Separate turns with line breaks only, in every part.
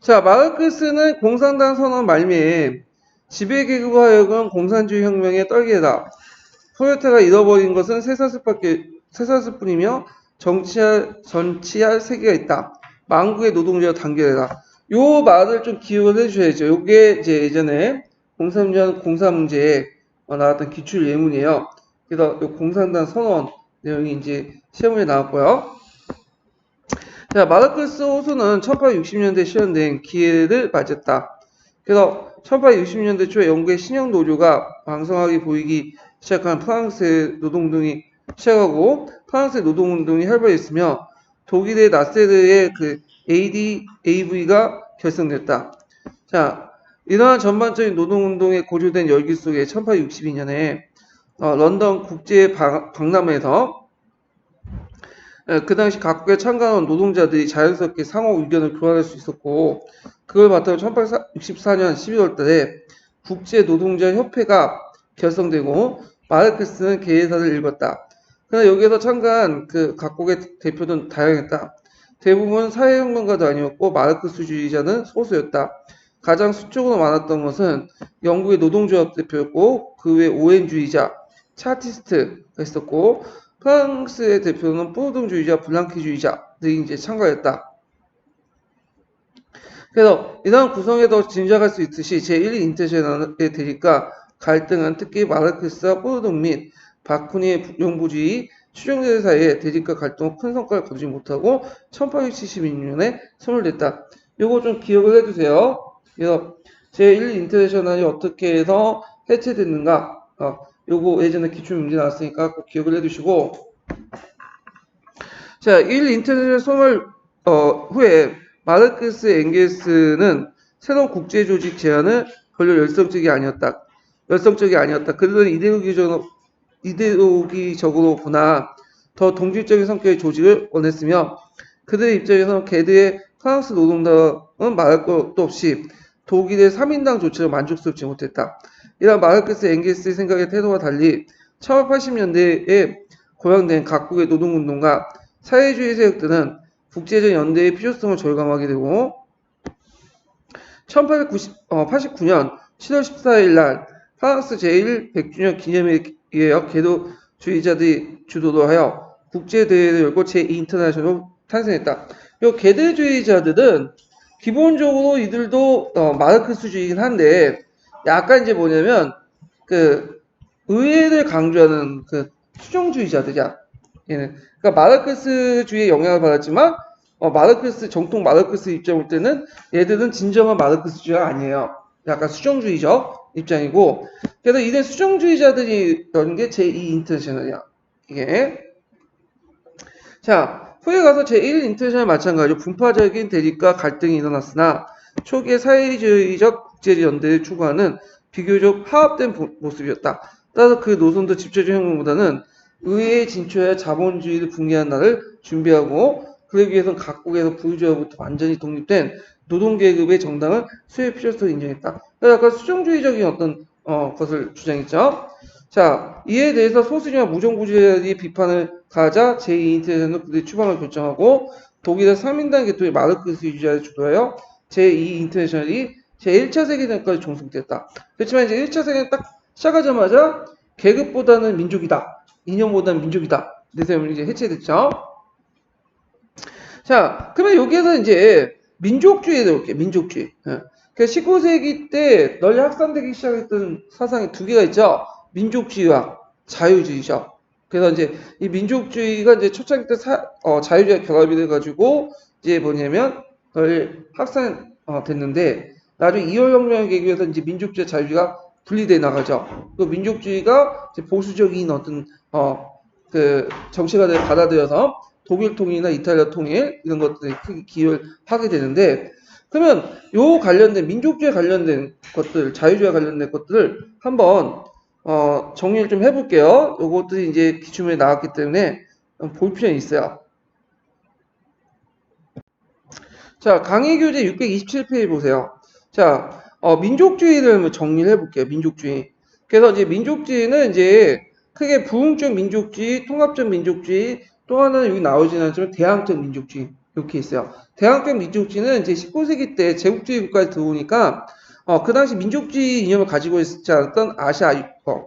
자, 마르크스는 공산당 선언 말미에 지배계급과 하여금 공산주의 혁명에 떨게 다 프롤레타가 잃어버린 것은 쇠사슬뿐이며 전치할 세계가 있다. 망국의 노동자와 단결해라. 요 말을 좀 기억을 해주셔야죠. 요게 이제 예전에 공산주의 공사 문제에 나왔던 기출 예문이에요. 그래서 요 공산당 선언 내용이 이제 시험에 나왔고요. 자, 마르크스 호수는 1860년대 실현된 기회를 맞았다. 그래서 1860년대 초에 영국의 신형 노조가 왕성하게 보이기 시작한 프랑스의 노동운동이 시작하고 프랑스의 노동운동이 활발했으며 독일의 나세르의 그 AV가 결성됐다. 자, 이러한 전반적인 노동운동에 고조된 열기 속에 1862년에 런던 국제 박람회에서 그 당시 각국에 참가한 노동자들이 자연스럽게 상호 의견을 교환할 수 있었고, 그걸 바탕으로 1864년 12월 달에 국제노동자협회가 결성되고 마르크스는 개회사를 읽었다. 그러나 여기에서 참가한 그 각국의 대표는 다양했다. 대부분 사회혁명가도 아니었고 마르크스주의자는 소수였다. 가장 수적으로 많았던 것은 영국의 노동조합 대표였고 그 외 오웬주의자, 차티스트가 있었고 프랑스의 대표는 포동주의자, 블랑키주의자들이 이제 참가했다. 그래서 이러한 구성에도 짐작할 수 있듯이 제1 인터내셔널의 대립과 갈등은 특히 마르크스와 포동 및 바쿠니의 영부주의 추종자들 사이에 대립과 갈등은 큰 성과를 거두지 못하고 1872년에 소멸됐다. 요거 좀 기억을 해주세요. 그래서 제1 인터내셔널이 어떻게 해서 해체됐는가? 요거 예전에 기출문제 나왔으니까 꼭 기억을 해두시고, 자, 1 인터내셔널 소멸 후에 마르크스 엥겔스는 새로운 국제조직 제안을 별로 열성적이 아니었다. 그들은 이데올로기적으로 보나 더 동질적인 성격의 조직을 원했으며 그들의 입장에서는 게드의 프랑스 노동당은 말할 것도 없이 독일의 3인당 조치로 만족스럽지 못했다. 이런 마르크스 엥겔스의 생각의 태도와 달리 1880년대에 고양된 각국의 노동운동가 사회주의 세력들은 국제적 연대의 필요성을 절감하게 되고 1889년 7월 14일 날 프랑스 제1 100주년 기념회에 개도주의자들이 주도로 하여 국제대회를 열고 제2 인터내셔널로 탄생했다. 이 개도주의자들은 기본적으로 이들도 마르크스주의이긴 한데 약간 이제 뭐냐면 그 의회를 강조하는 그 수정주의자들이야. 얘는. 그러니까 마르크스주의의 영향을 받았지만 정통 마르크스 입장 볼 때는 얘들은 진정한 마르크스주의가 아니에요. 약간 수정주의적 입장이고, 그래서 이런 수정주의자들이 게 제2 인터내셔널이야. 이게. 자, 후에 가서 제1 인터내셔널 마찬가지로 분파적인 대립과 갈등이 일어났으나 초기의 사회주의적 국제연대를 추구하는 비교적 화합된 모습이었다. 따라서 그 노선도 집체적 혁명보다는 의회에 진출하여 자본주의를 붕괴한 날을 준비하고 그러기 위해서는 각국에서 부유주의로부터 완전히 독립된 노동계급의 정당을 수혜의 필요성을 인정했다. 그래서 약간 수정주의적인 어떤 것을 주장했죠. 자, 이에 대해서 소수지와 무정부주의자들이 비판을 가자 제2 인터내셔널 그들의 추방을 결정하고 독일의 3인당 계통의 마르크스주의자를 주도하여 제2 인터내셔널이 제1차 세계대전까지 종속됐다. 그렇지만 이제 1차 세계대전 딱 시작하자마자 계급보다는 민족이다. 이념보다는 민족이다. 그래서 이제 해체됐죠. 자, 그러면 여기에서 이제 민족주의에 볼게요. 민족주의. 그 19세기 때 널리 확산되기 시작했던 사상이 두 개가 있죠. 민족주의와 자유주의죠. 그래서 이제 이 민족주의가 이제 초창기 때 자유주의와 결합이 돼가지고 이제 뭐냐면 널리 확산 됐는데 나중에 2월 혁명의 계기에서 이제 민족주의와 자유주의가 분리돼 나가죠. 그 민족주의가 이제 보수적인 어떤 그 정치가들 받아들여서 독일 통일이나 이탈리아 통일 이런 것들이 크게 기여를 하게 되는데 그러면 요 관련된 민족주의 관련된 것들, 자유주의 관련된 것들을 한번 정리를 좀 해볼게요. 요것들이 이제 기출문에 나왔기 때문에 볼 필요는 있어요. 자, 강의교재 627페이지 보세요. 자, 민족주의를 정리를 해볼게요. 민족주의. 그래서 이제 민족주의는 이제 크게 부흥적 민족주의, 통합적 민족주의, 또 하나는 여기 나오지는 않지만 대항적 민족주의. 이렇게 있어요. 대항적 민족주의는 이제 19세기 때 제국주의 국가에 들어오니까 그 당시 민족주의 이념을 가지고 있지 않았던 아시아,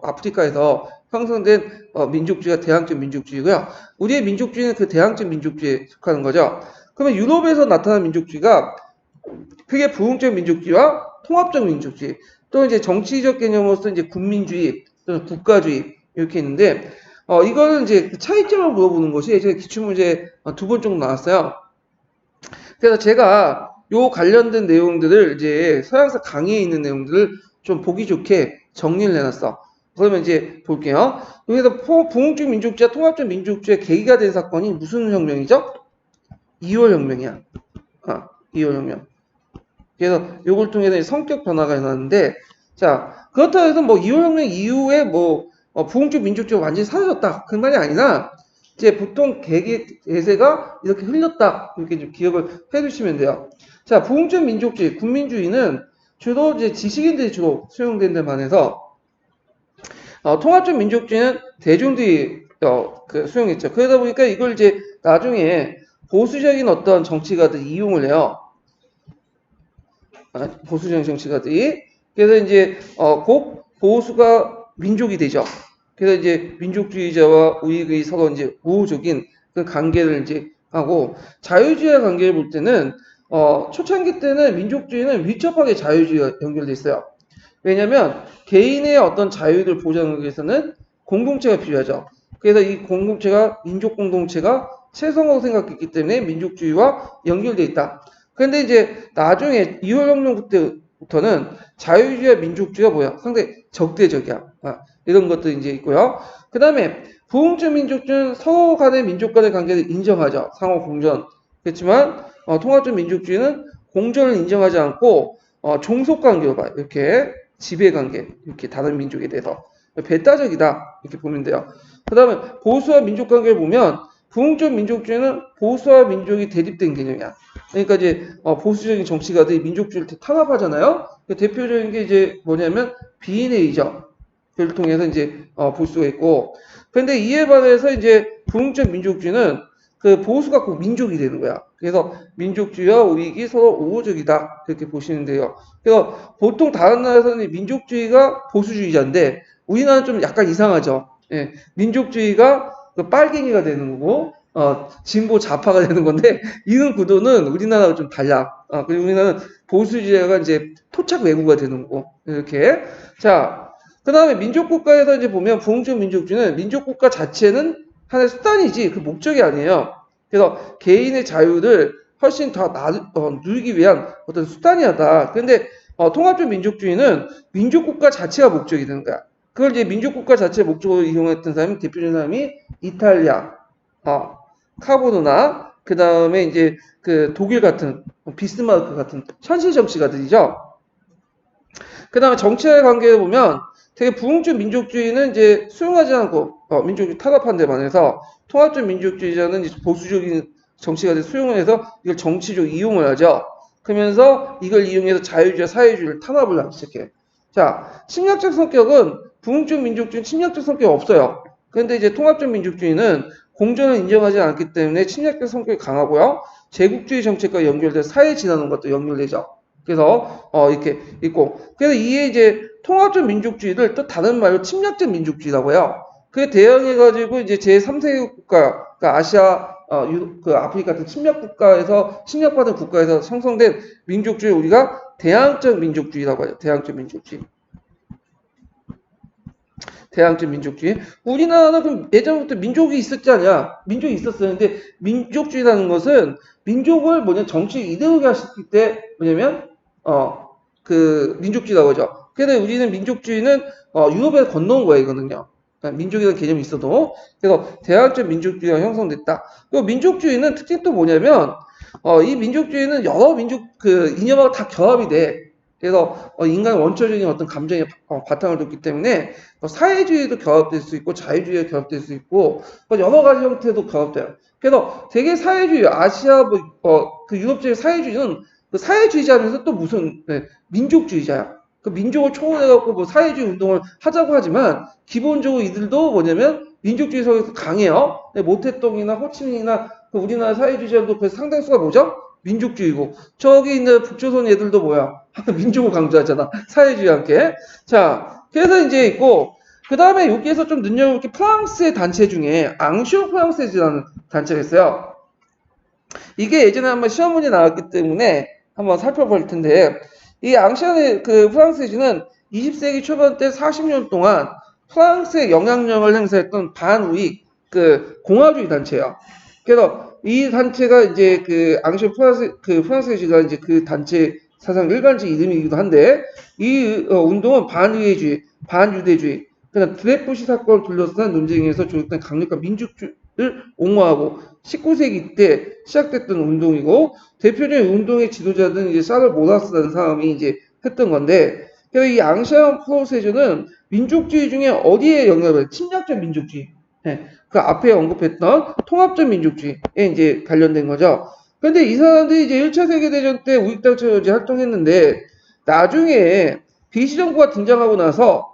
아프리카에서 형성된 민족주의가 대항적 민족주의고요. 우리의 민족주의는 그 대항적 민족주의에 속하는 거죠. 그러면 유럽에서 나타난 민족주의가 크게 부흥적 민족주의와 통합적 민족주의, 또 이제 정치적 개념으로서 이제 군민주의 또는 국가주의 이렇게 있는데 이거는 이제 그 차이점을 물어보는 것이 예전에 기출문제 2번 정도 나왔어요. 그래서 제가 요 관련된 내용들을 이제 서양사 강의에 있는 내용들을 좀 보기 좋게 정리를 해놨어. 그러면 이제 볼게요. 여기서 부흥적 민족주의와 통합적 민족주의의 계기가 된 사건이 무슨 혁명이죠? 2월 혁명이야. 2월 혁명. 그래서 요걸 통해서 성격 변화가 일어났는데, 자, 그렇다고 해서 뭐 2월 혁명 이후에 뭐 부흥적 민족주의가 완전히 사라졌다. 그 말이 아니라 이제 보통 대세가 이렇게 흘렸다. 이렇게 좀 기억을 해두시면 돼요. 자, 부흥적 민족주의, 군민주의는 주로 이제 지식인들이 주로 수용된 데 반해서 통합적 민족주의는 대중들이 수용했죠. 그러다 보니까 이걸 이제 나중에 보수적인 어떤 정치가들이 이용을 해요. 보수적인 정치가들이. 그래서 이제 보수가 민족이 되죠. 그래서 이제 민족주의자와 우익의 서로 이제 우호적인 그 관계를 이제 하고, 자유주의와 관계를 볼 때는 초창기 때는 민족주의는 밀접하게 자유주의와 연결돼 있어요. 왜냐하면 개인의 어떤 자유를 보장하기 위해서는 공동체가 필요하죠. 그래서 이 공동체가 민족 공동체가 최성으로 생각했기 때문에 민족주의와 연결돼 있다. 그런데 이제 나중에 2월 혁명 때부터는 자유주의와 민족주의가 뭐야? 상당히 적대적이야. 이런 것도 이제 있고요. 그 다음에 부흥적 민족주의는 서로 간의 민족 간의 관계를 인정하죠. 상호 공존. 그렇지만 통합적 민족주의는 공존을 인정하지 않고 종속 관계로 봐요. 이렇게 지배 관계, 이렇게 다른 민족에 대해서 배타적이다 이렇게 보면 돼요. 그 다음에 보수와 민족 관계를 보면 부흥적 민족주의는 보수와 민족이 대립된 개념이야. 그러니까 이제 보수적인 정치가들이 민족주의를 탄압하잖아요. 그 대표적인 게 이제 뭐냐면 비인회의죠. 그를 통해서 이제 볼 수가 있고. 그런데 이에 반해서 이제 부흥적 민족주의는 그 보수가 꼭 민족이 되는 거야. 그래서 민족주의와 우익이 서로 우호적이다 이렇게 보시면 돼요. 그래서 보통 다른 나라에서는 민족주의가 보수주의자인데 우리나라는 좀 약간 이상하죠. 예, 민족주의가 그 빨갱이가 되는 거고 진보 좌파가 되는 건데 이런 구도는 우리나라가 좀 달라. 그리고 우리나라는 보수주의가 이제 토착 외구가 되는 거고 이렇게. 자, 그 다음에 민족국가에서 이제 보면 부흥적 민족주의는 민족국가 자체는 하나의 수단이지 그 목적이 아니에요. 그래서 개인의 자유를 훨씬 더 누리기 위한 어떤 수단이었다. 그런데 통합적 민족주의는 민족국가 자체가 목적이 되는 거야. 그걸 이제 민족국가 자체 목적으로 이용했던 사람이 대표적인 사람이 이탈리아, 카보누나, 그 다음에 이제 그 독일 같은 비스마르크 같은 현실 정치가들이죠. 그 다음에 정치와의 관계를 보면 되게 부흥적 민족주의는 이제 수용하지 않고 민족주의 타협한 데 반해서 통합적 민족주의자는 이제 보수적인 정치가들 수용을 해서 이걸 정치적 이용을 하죠. 그러면서 이걸 이용해서 자유주의와 사회주의를 탄압을 하기 시작해요. 자, 침략적 성격은 부흥적 민족주의는 침략적 성격이 없어요. 그런데 이제 통합적 민족주의는 공존을 인정하지 않기 때문에 침략적 성격이 강하고요. 제국주의 정책과 연결된 사회 진화는 것도 연결되죠. 그래서 이렇게 있고, 그래서 이에 이제 통합적 민족주의를 또 다른 말로 침략적 민족주의라고 해요. 그에 대응해가지고 이제 제3세계 국가, 그러니까 아시아, 그 아프리카 같은 침략받은 국가에서 형성된 민족주의 우리가 대항적 민족주의라고 하죠. 대항적 민족주의. 대항적 민족주의. 우리나라는 그럼 예전부터 민족이 있었지 않냐? 민족이 있었어요. 근데 민족주의라는 것은 민족을 정치 이데올로기화 시킬 때 뭐냐면 그 민족주의라고 하죠. 그래서 우리는 민족주의는 유럽에 건너온 거예요, 이거는요. 그러니까 민족이라는 개념이 있어도. 그래서 대항적 민족주의가 형성됐다. 그리고 민족주의는 특징 또 뭐냐면 이 민족주의는 여러 민족 그 이념하고 다 결합이 돼. 그래서 인간의 원초적인 어떤 감정에 바탕을 뒀기 때문에 사회주의도 결합될 수 있고 자유주의가 결합될 수 있고 여러 가지 형태도 결합돼요. 그래서 되게 사회주의, 아시아 그 유럽적인 사회주의는 그 사회주의자면서 또 무슨 민족주의자야. 그 민족을 초월해갖고 뭐 사회주의 운동을 하자고 하지만 기본적으로 이들도 뭐냐면 민족주의 속에서 강해요. 모태똥이나 호치민이나 그 우리나라 사회주의자도 그 상당수가 뭐죠? 민족주의고. 저기 있는 북조선 애들도 뭐야? 민족을 강조하잖아. 사회주의와 함께. 자, 그래서 이제 있고, 그 다음에 여기에서 좀 눈여볼 게 프랑스의 단체 중에 앙쇼 프랑세즈라는 단체가 있어요. 이게 예전에 한번 시험 문제 나왔기 때문에 한번 살펴볼 텐데, 이 앙시안의 그 프랑세즈는 20세기 초반 때 40년 동안 프랑스의 영향력을 행사했던 반우익 그 공화주의 단체예요. 그래서 이 단체가 이제 그 앙시안 프랑세즈가 이제 그 단체 사상 일반적 이름이기도 한데, 이 운동은 반의회주의, 반유대주의, 그다음 드레포시 사건을 둘러싼 논쟁에서 조직된 강력한 민족주의를 옹호하고 19세기 때 시작됐던 운동이고, 대표적인 운동의 지도자는 이제 샤를 모라스라는 사람이 이제 했던 건데, 이 앙시안 프로세저는 민족주의 중에 어디에 영향을 침략적 민족주의, 그 앞에 언급했던 통합적 민족주의에 이제 관련된 거죠. 근데 이 사람들이 이제 1차 세계대전 때 우익단체로 이제 활동했는데, 나중에 비시정부가 등장하고 나서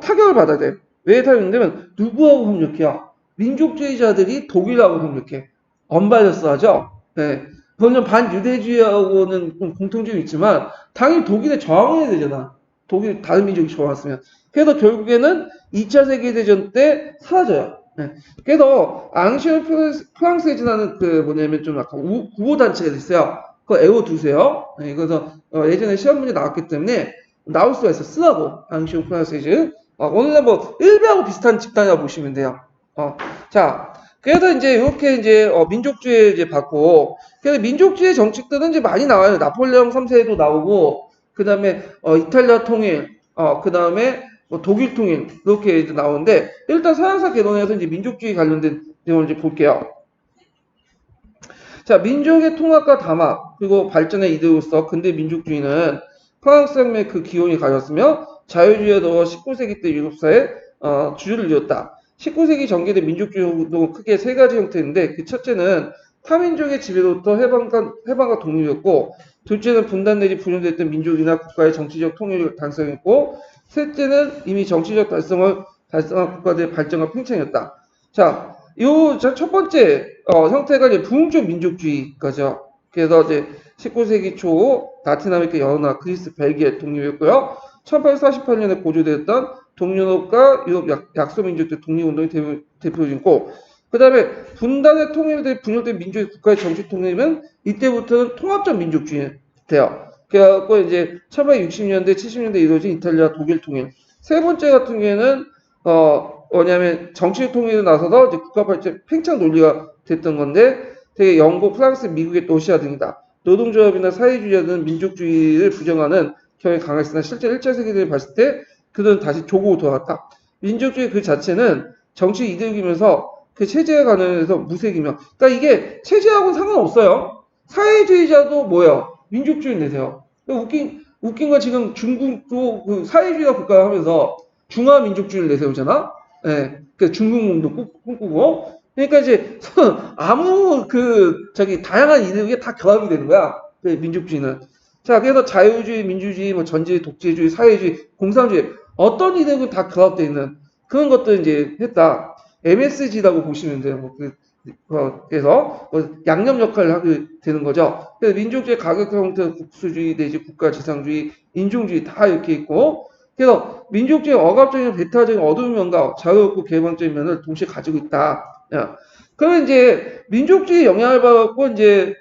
타격을 받아야 돼. 왜 타격인데면 누구하고 협력해요? 민족주의자들이 독일하고 협력해. 언바이어스 하죠? 네. 그건 반유대주의하고는 좀 공통점이 있지만, 당연히 독일에 저항해야 되잖아. 독일 다른 민족이 저항했으면. 그래서 결국에는 2차 세계대전 때 사라져요. 네. 그래서 앙시오 프랑세즈라는 그 뭐냐면 좀 약간 구호단체가 있어요. 그거 외워두세요. 네. 그래서 예전에 시험 문제 나왔기 때문에 나올 수가 있어. 쓰라고. 앙시오 프랑세즈. 오늘은 뭐 일베하고 비슷한 집단이라고 보시면 돼요. 자, 그래서 이제 이렇게 이제 민족주의 이제 받고, 그래서 민족주의 정책들은 이제 많이 나와요. 나폴레옹 3세도 나오고, 그 다음에 이탈리아 통일, 그 다음에 뭐 독일 통일 이렇게 이제 나오는데, 일단 서양사 개론에서 이제 민족주의 관련된 내용을 이제 볼게요. 자, 민족의 통합과 담합 그리고 발전의 이득으로서 근대 민족주의는 프랑스 혁명의 그 기원이 가졌으며 자유주의에 더어 19세기 때 유럽사에 주류를 이뤘다. 19세기 전개된 민족주의 운동은 크게 세 가지 형태인데, 그 첫째는 타민족의 지배로부터 해방과 독립이었고, 둘째는 분단 내지 분열됐던 민족이나 국가의 정치적 통일을 달성했고, 셋째는 이미 정치적 달성한 국가들의 발전과 팽창이었다. 자, 요 첫 번째 형태가 이제 부흥적 민족주의가죠. 그래서 이제 19세기 초 라틴 아메리카 여러 나라 그리스, 벨기에 독립했고요. 1848년에 고조되었던 동유럽과 유럽 약소민족들 독립운동이 대표적이고, 그 다음에 분단의 통일된 분열된 민족의 국가의 정치 통일은 이때부터는 통합적 민족주의 돼요. 그래갖고 이제 1860년대, 70년대 이루어진 이탈리아, 독일 통일. 세 번째 같은 경우에는 뭐냐면 정치 통일에 나서서 이제 국가 발전 팽창 논리가 됐던 건데, 되게 영국, 프랑스, 미국의 러시아 등이다. 노동조합이나 사회주의자들은 민족주의를 부정하는 경향이 강했으나 실제 1차 세계대전이 봤을 때 그들은 다시 조국으로 돌아갔다. 민족주의 그 자체는 정치 이득이면서 그 체제에 관련해서 무색이며, 그러니까 이게 체제하고는 상관없어요. 사회주의자도 뭐예요? 민족주의 내세요. 웃긴 건 지금 중국도 그 사회주의가 국가 하면서 중화민족주의를 내세우잖아. 예, 그 중국몽도 꿈꾸고. 그러니까 이제 아무 다양한 이득이 다 결합이 되는 거야. 그 민족주의는. 자, 그래서 자유주의, 민주주의, 뭐 전제, 독재주의, 사회주의, 공산주의 어떤 이득은 다 결합되어 있는 그런 것들 이제 했다. MSG라고 보시면 돼요. 그래서 양념 역할을 하게 되는 거죠. 그래서 민족주의, 가격 형태, 국수주의 내지 국가지상주의, 인종주의 다 이렇게 있고, 그래서 민족주의 억압적인 배타적인 어두운 면과 자유롭고 개방적인 면을 동시에 가지고 있다. 그러면 이제 민족주의 영향을 받고 이제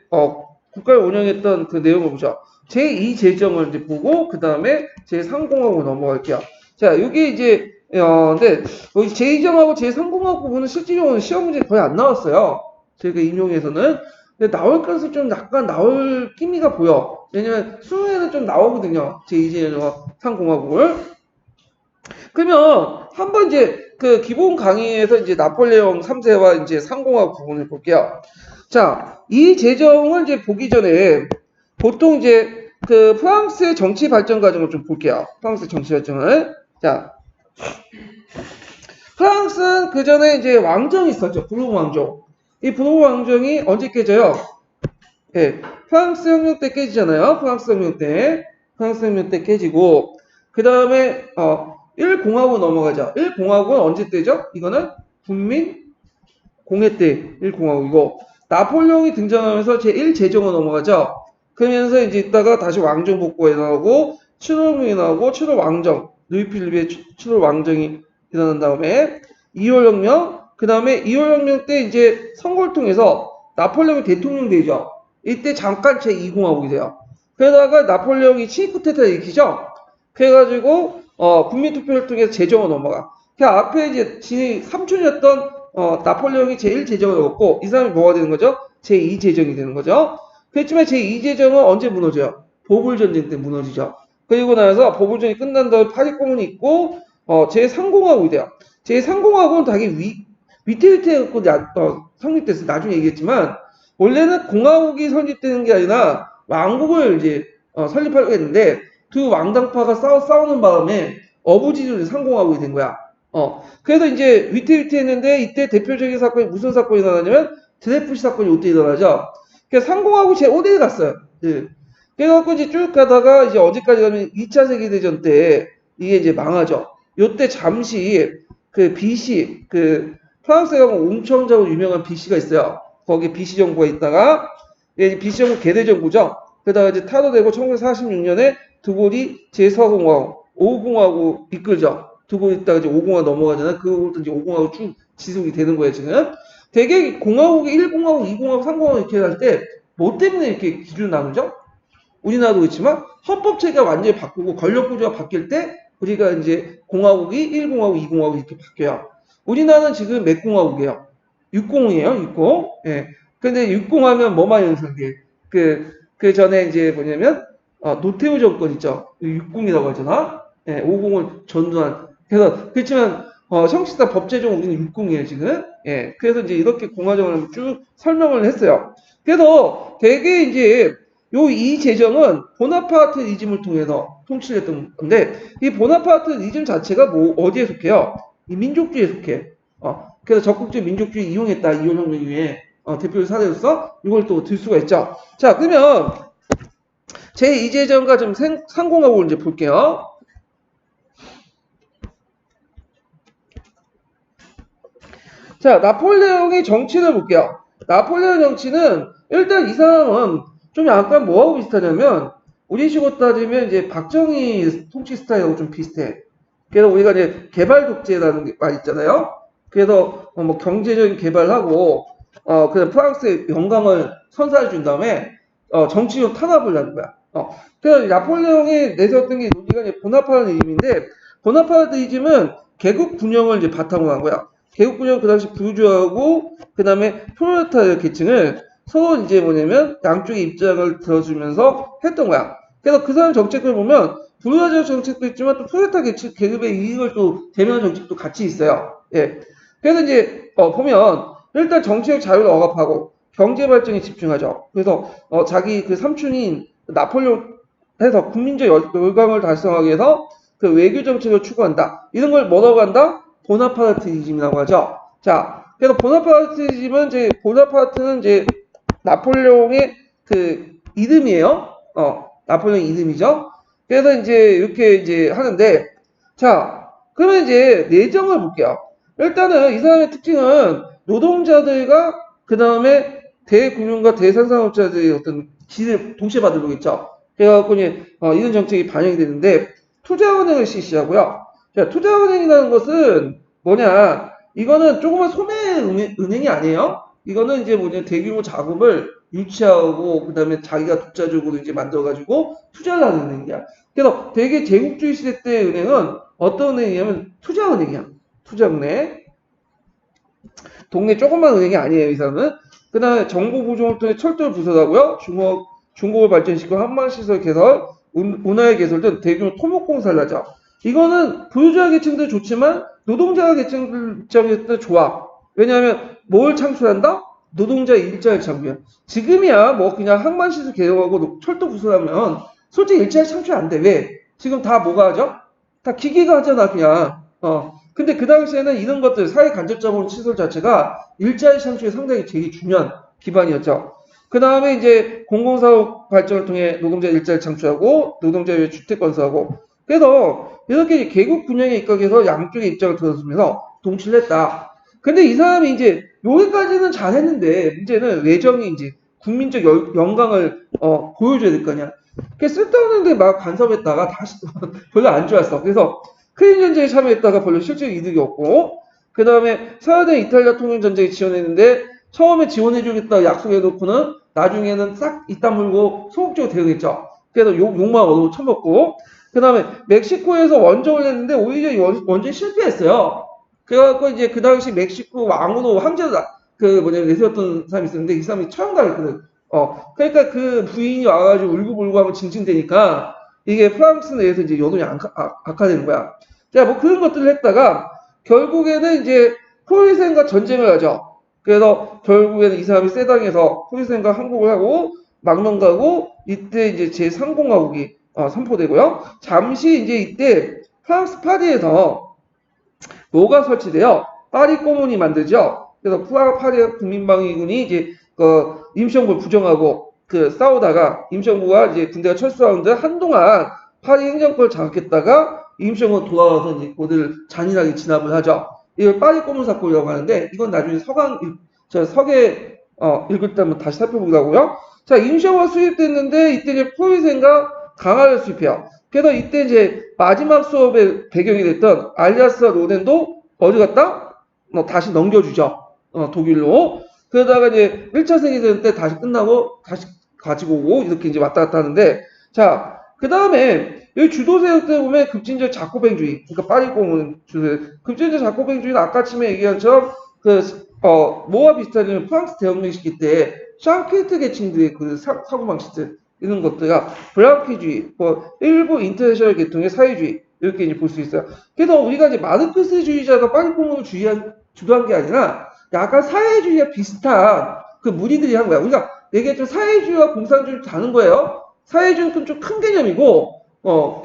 국가를 운영했던 그 내용을 보죠. 제2 제정을 이제 보고 그 다음에 제3공화국으로 넘어갈게요. 자, 여기 이제 근데 제2정하고 제3공화국 부분은 실질적으로 시험 문제 거의 안 나왔어요. 제가 인용에서는. 근데 나올 것은 좀 약간 나올 기미가 보여. 왜냐면 수능에는 좀 나오거든요. 제2제정과 3공화국을. 그러면 한번 이제 그 기본 강의에서 이제 나폴레옹 3세와 이제 3공화국 부분을 볼게요. 자, 이 제정을 이제 보기 전에 보통 이제 그 프랑스의 정치 발전 과정을 좀 볼게요. 프랑스 정치 발전을. 자, 프랑스는 그 전에 이제 왕정이 있었죠. 브루그 왕정. 이 브루그 왕정이 언제 깨져요? 예, 프랑스 혁명 때 깨지잖아요. 프랑스 혁명 때. 프랑스 혁명 때 깨지고, 그 다음에 1공화국 넘어가죠. 1공화국은 언제 때죠? 이거는 국민 공회 때 1공화국이고, 나폴레옹이 등장하면서 제1제정으로 넘어가죠. 그러면서 이제 있다가 다시 왕정 복구가 나오고 7월혁명이 나오고 7월 왕정, 루이필립의 7월 왕정이 일어난 다음에 2월 혁명, 그 다음에 2월 혁명 때 이제 선거를 통해서 나폴레옹이 대통령 되죠. 이때 잠깐 제2공화국이 돼요. 그러다가 나폴레옹이 친쿠데타를 일으키죠. 그래가지고 국민투표를 통해서 제정으로 넘어가. 그 앞에 이제 진이 삼촌이었던 나폴레옹이 제1제정을 얻고 이 사람이 뭐가 되는 거죠? 제2제정이 되는 거죠. 그렇지만 제2제정은 언제 무너져요? 보불전쟁 때 무너지죠. 그리고 나서 보불전이 끝난 다음에 파리공문이 있고 제3공화국이 돼요. 제3공화국은 당연히 위태위태해갖고 성립됐어요. 나중에 얘기했지만 원래는 공화국이 설립되는 게 아니라 왕국을 이제 설립하려고 했는데 두 왕당파가 싸우는 바람에 어부지리로 상공화국이 된 거야. 그래서 이제 위태위태했는데 이때 대표적인 사건이 무슨 사건이 일어나냐면 드레프시 사건이 이때 일어나죠. 그래서 상공화국 제5대에 갔어요. 예. 그래갖고 이제 쭉 가다가 이제 어디까지 가면 2차 세계대전 때 이게 이제 망하죠. 요때 잠시 그 BC 그 프랑스에 가면 옹청자로 유명한 BC가 있어요. 거기 BC 정부가 있다가 BC 정부 개대정부죠. 그러다가 이제 타도되고 1946년에 드골이 제4공화국, 5공화국 이끌죠. 두고 있다가 이제 5공화 넘어가잖아요. 그것도 이제 5공화국 쭉 지속이 되는 거예요, 지금. 되게 공화국이 1공화국, 2공화국, 3공화국 이렇게 할 때 뭐 때문에 이렇게 기준 나누죠? 우리나라도 그렇지만 헌법 체계가 완전히 바꾸고 권력 구조가 바뀔 때 우리가 이제 공화국이 1공화국, 2공화국 이렇게 바뀌어요. 우리나라는 지금 몇 공화국이에요? 60이에요, 60. 예. 근데 60하면 뭐만 연상돼? 그 전에 이제 뭐냐면, 노태우 정권 있죠? 60이라고 하잖아? 예, 50을 전두환. 그래서, 그렇지만, 형식상 법제적으로 우리는 60이에요, 지금. 예. 그래서 이제 이렇게 공화정을 쭉 설명을 했어요. 그래서 되게 이제 요 이 제정은 보나파르트이즘을 통해서 통치를 했던 건데 이 보나파르트이즘 자체가 뭐 어디에 속해요? 이 민족주의에 속해. 그래서 적극적 민족주의 이용했다. 이혼혁명 이후에 대표 사례로서 이걸 또 들 수가 있죠. 자, 그러면 제2제정과 좀 상공하고 이제 볼게요. 자, 나폴레옹의 정치를 볼게요. 나폴레옹 정치는 일단 이 사람은 좀 약간 뭐하고 비슷하냐면 우리식으로 따지면 이제 박정희 통치 스타일하고 좀 비슷해. 그래서 우리가 이제 개발 독재라는 말 있잖아요. 그래서 뭐 경제적인 개발하고 그냥 프랑스의 영광을 선사해 준 다음에 정치적 탄압을 하는 거야. 그래서 나폴레옹이 내세웠던 게 논리가 이제 보나파르트이즘인데 보나파르트이즘은 계급 분영을 이제 바탕으로 한 거야. 개국군용 그 당시 부주하고 그 다음에 프롤레타리아 계층을 서로 이제 뭐냐면 양쪽의 입장을 들어주면서 했던 거야. 그래서 그 사람 정책을 보면 부르주아 정책도 있지만 또 프롤레타리아 계급의 이익을 또 대면한 정책도 같이 있어요. 예. 그래서 이제 보면 일단 정치적 자유를 억압하고 경제 발전에 집중하죠. 그래서 자기 그 삼촌인 나폴레옹 해서 국민적 열강을 달성하기 위해서 그 외교 정책을 추구한다. 이런 걸 뭐라고 한다? 보나파르트이즘이라고 하죠. 자, 그래서 보나파르트이즘은 보나파르트는 이제 나폴레옹의 그 이름이에요. 나폴레옹 이름이죠. 그래서 이제 이렇게 이제 하는데, 자, 그러면 이제 내정을 볼게요. 일단은 이 사람의 특징은 노동자들과 그 다음에 대금융과 대생산업자들의 어떤 지를 동시에 받으려고 있죠. 그래갖고 이제 이런 정책이 반영이 되는데 투자은행을 실시하고요. 자, 투자은행이라는 것은 뭐냐? 이거는 조그만 소매 은행이 아니에요. 이거는 이제 뭐냐 대규모 자금을 유치하고 그다음에 자기가 독자적으로 이제 만들어가지고 투자를 하는 은행이야. 그래서 되게 제국주의 시대 때 은행은 어떤 은행이냐면 투자은행이야. 투자은행. 동네 조그만 은행이 아니에요, 이 사람은. 그 다음에 정보 보존을 통해 철도를 부설하고요. 중국을 발전시키고 한반시설 개설, 운하의 개설 등 대규모 토목공사를 하죠. 이거는 부유자 계층도 좋지만 노동자 계층 입장에서도 좋아. 왜냐하면 뭘 창출한다? 노동자 일자리 창출. 지금이야 뭐 그냥 항만시설 개혁하고 철도 부설하면 솔직히 일자리 창출 안 돼. 왜? 지금 다 뭐가 하죠? 다 기계가 하잖아 그냥. 근데 그 당시에는 이런 것들 사회 간접자본 시설 자체가 일자리 창출에 상당히 되게 중요한 기반이었죠. 그 다음에 이제 공공사업 발전을 통해 노동자 일자리 창출하고 노동자 외 주택 건설하고 그래서 이렇게 계급 균형에 입각해서 양쪽의 입장을 들어주면서 동치를 했다. 근데 이 사람이 이제 여기까지는 잘했는데 문제는 외정이 이제 국민적 영광을 보여줘야 될 거 아니야. 그 쓸데없는데 막 간섭했다가 다시 별로 안 좋았어. 그래서 크림 전쟁에 참여했다가 별로 실질 이득이 없고, 그 다음에 서야된 이탈리아 통일 전쟁에 지원했는데 처음에 지원해주겠다 약속해놓고는 나중에는 싹 이따 물고 소극적으로 대응했죠. 그래서 욕만 얻고 처먹고, 그 다음에 멕시코에서 원정을 했는데 오히려 원정이 실패했어요. 그래갖고 이제 그 당시 멕시코 왕으로 황제로 내세웠던 사람이 있었는데 이 사람이 처형당했거든. 그러니까 그 부인이 와가지고 울고불고 하면 징징대니까 이게 프랑스 내에서 이제 여론이 악화되는 거야. 자, 뭐 그런 것들을 했다가 결국에는 이제 포리센과 전쟁을 하죠. 그래서 결국에는 이 사람이 세당에서 포리센과 항복을 하고 망명 가고 이때 이제 제3공화국이 선포되고요. 잠시 이제 이때 프랑스 파리에서 뭐가 설치돼요? 파리 꼬문이 만들죠. 그래서 파리 국민방위군이 이제 임시정부를 부정하고 싸우다가 임시정부가 이제 군대가 철수하는데 한동안 파리 행정권을 장악했다가 임시정부가 돌아와서 이제 그들 잔인하게 진압을 하죠. 이걸 파리 꼬문 사건이라고 하는데 이건 나중에 서계 읽을 때 한번 다시 살펴보기로 하고요. 자, 임시정부가 수립됐는데 이때 이제 포위센과 강화를 수립해요. 그래서 이때 이제 마지막 수업의 배경이 됐던 알리아스 로덴도 어디 갔다? 다시 넘겨주죠. 독일로. 그러다가 이제 1차 세계대전 때 다시 끝나고 다시 가지고 오고 이렇게 이제 왔다 갔다 하는데, 자, 그 다음에 여기 주도세력 때 보면 급진적 자코뱅주의, 그러니까 파리 꼬문 주도세 급진적 자코뱅주의는 아까 처음에 얘기한 것처럼 뭐와 비슷하냐면 프랑스 대혁명 시기 때 샹케트 계층들의 사고방식들 이런 것들과 브랑키주의, 일부 인터내셔널 계통의 사회주의 이렇게 이제 볼 수 있어요. 그래서 우리가 이제 마르크스주의자가 파리 꼬문을 주도한 게 아니라 약간 사회주의와 비슷한 그 무리들이 한 거야. 우리가 얘기했죠. 사회주의와 공산주의 다른 거예요. 사회주의는 좀 큰 개념이고,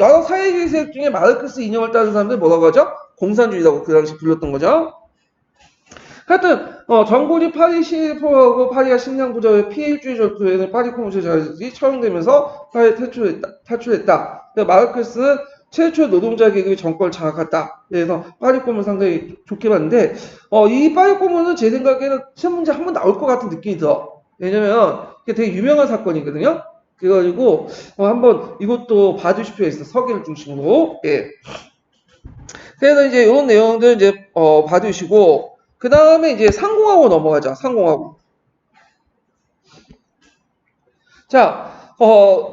여러 사회주의 세력 중에 마르크스 이념을 따른 사람들 뭐라고 하죠? 공산주의라고 그 당시 불렀던 거죠. 하여튼 정골이 파리 시위포하고 파리와 식량부자의 피해주의 전투에는 파리 코문체 자들이 처형되면서 파리에 탈출했다. 마르크스는 최초의 노동자 계급이 정권을 장악했다. 그래서 파리 꼬문 상당히 좋게 봤는데 이 파리 꼬문은 제 생각에는 시험 문제 한번 나올 것 같은 느낌이 들어. 왜냐면 이게 되게 유명한 사건이거든요. 그래가지고 한번 이것도 봐주실 필요가 있어. 서기를 중심으로. 예. 그래서 이제 이런 내용들 이제 봐주시고 그 다음에 이제 상공하고 넘어가자. 상공하고. 자,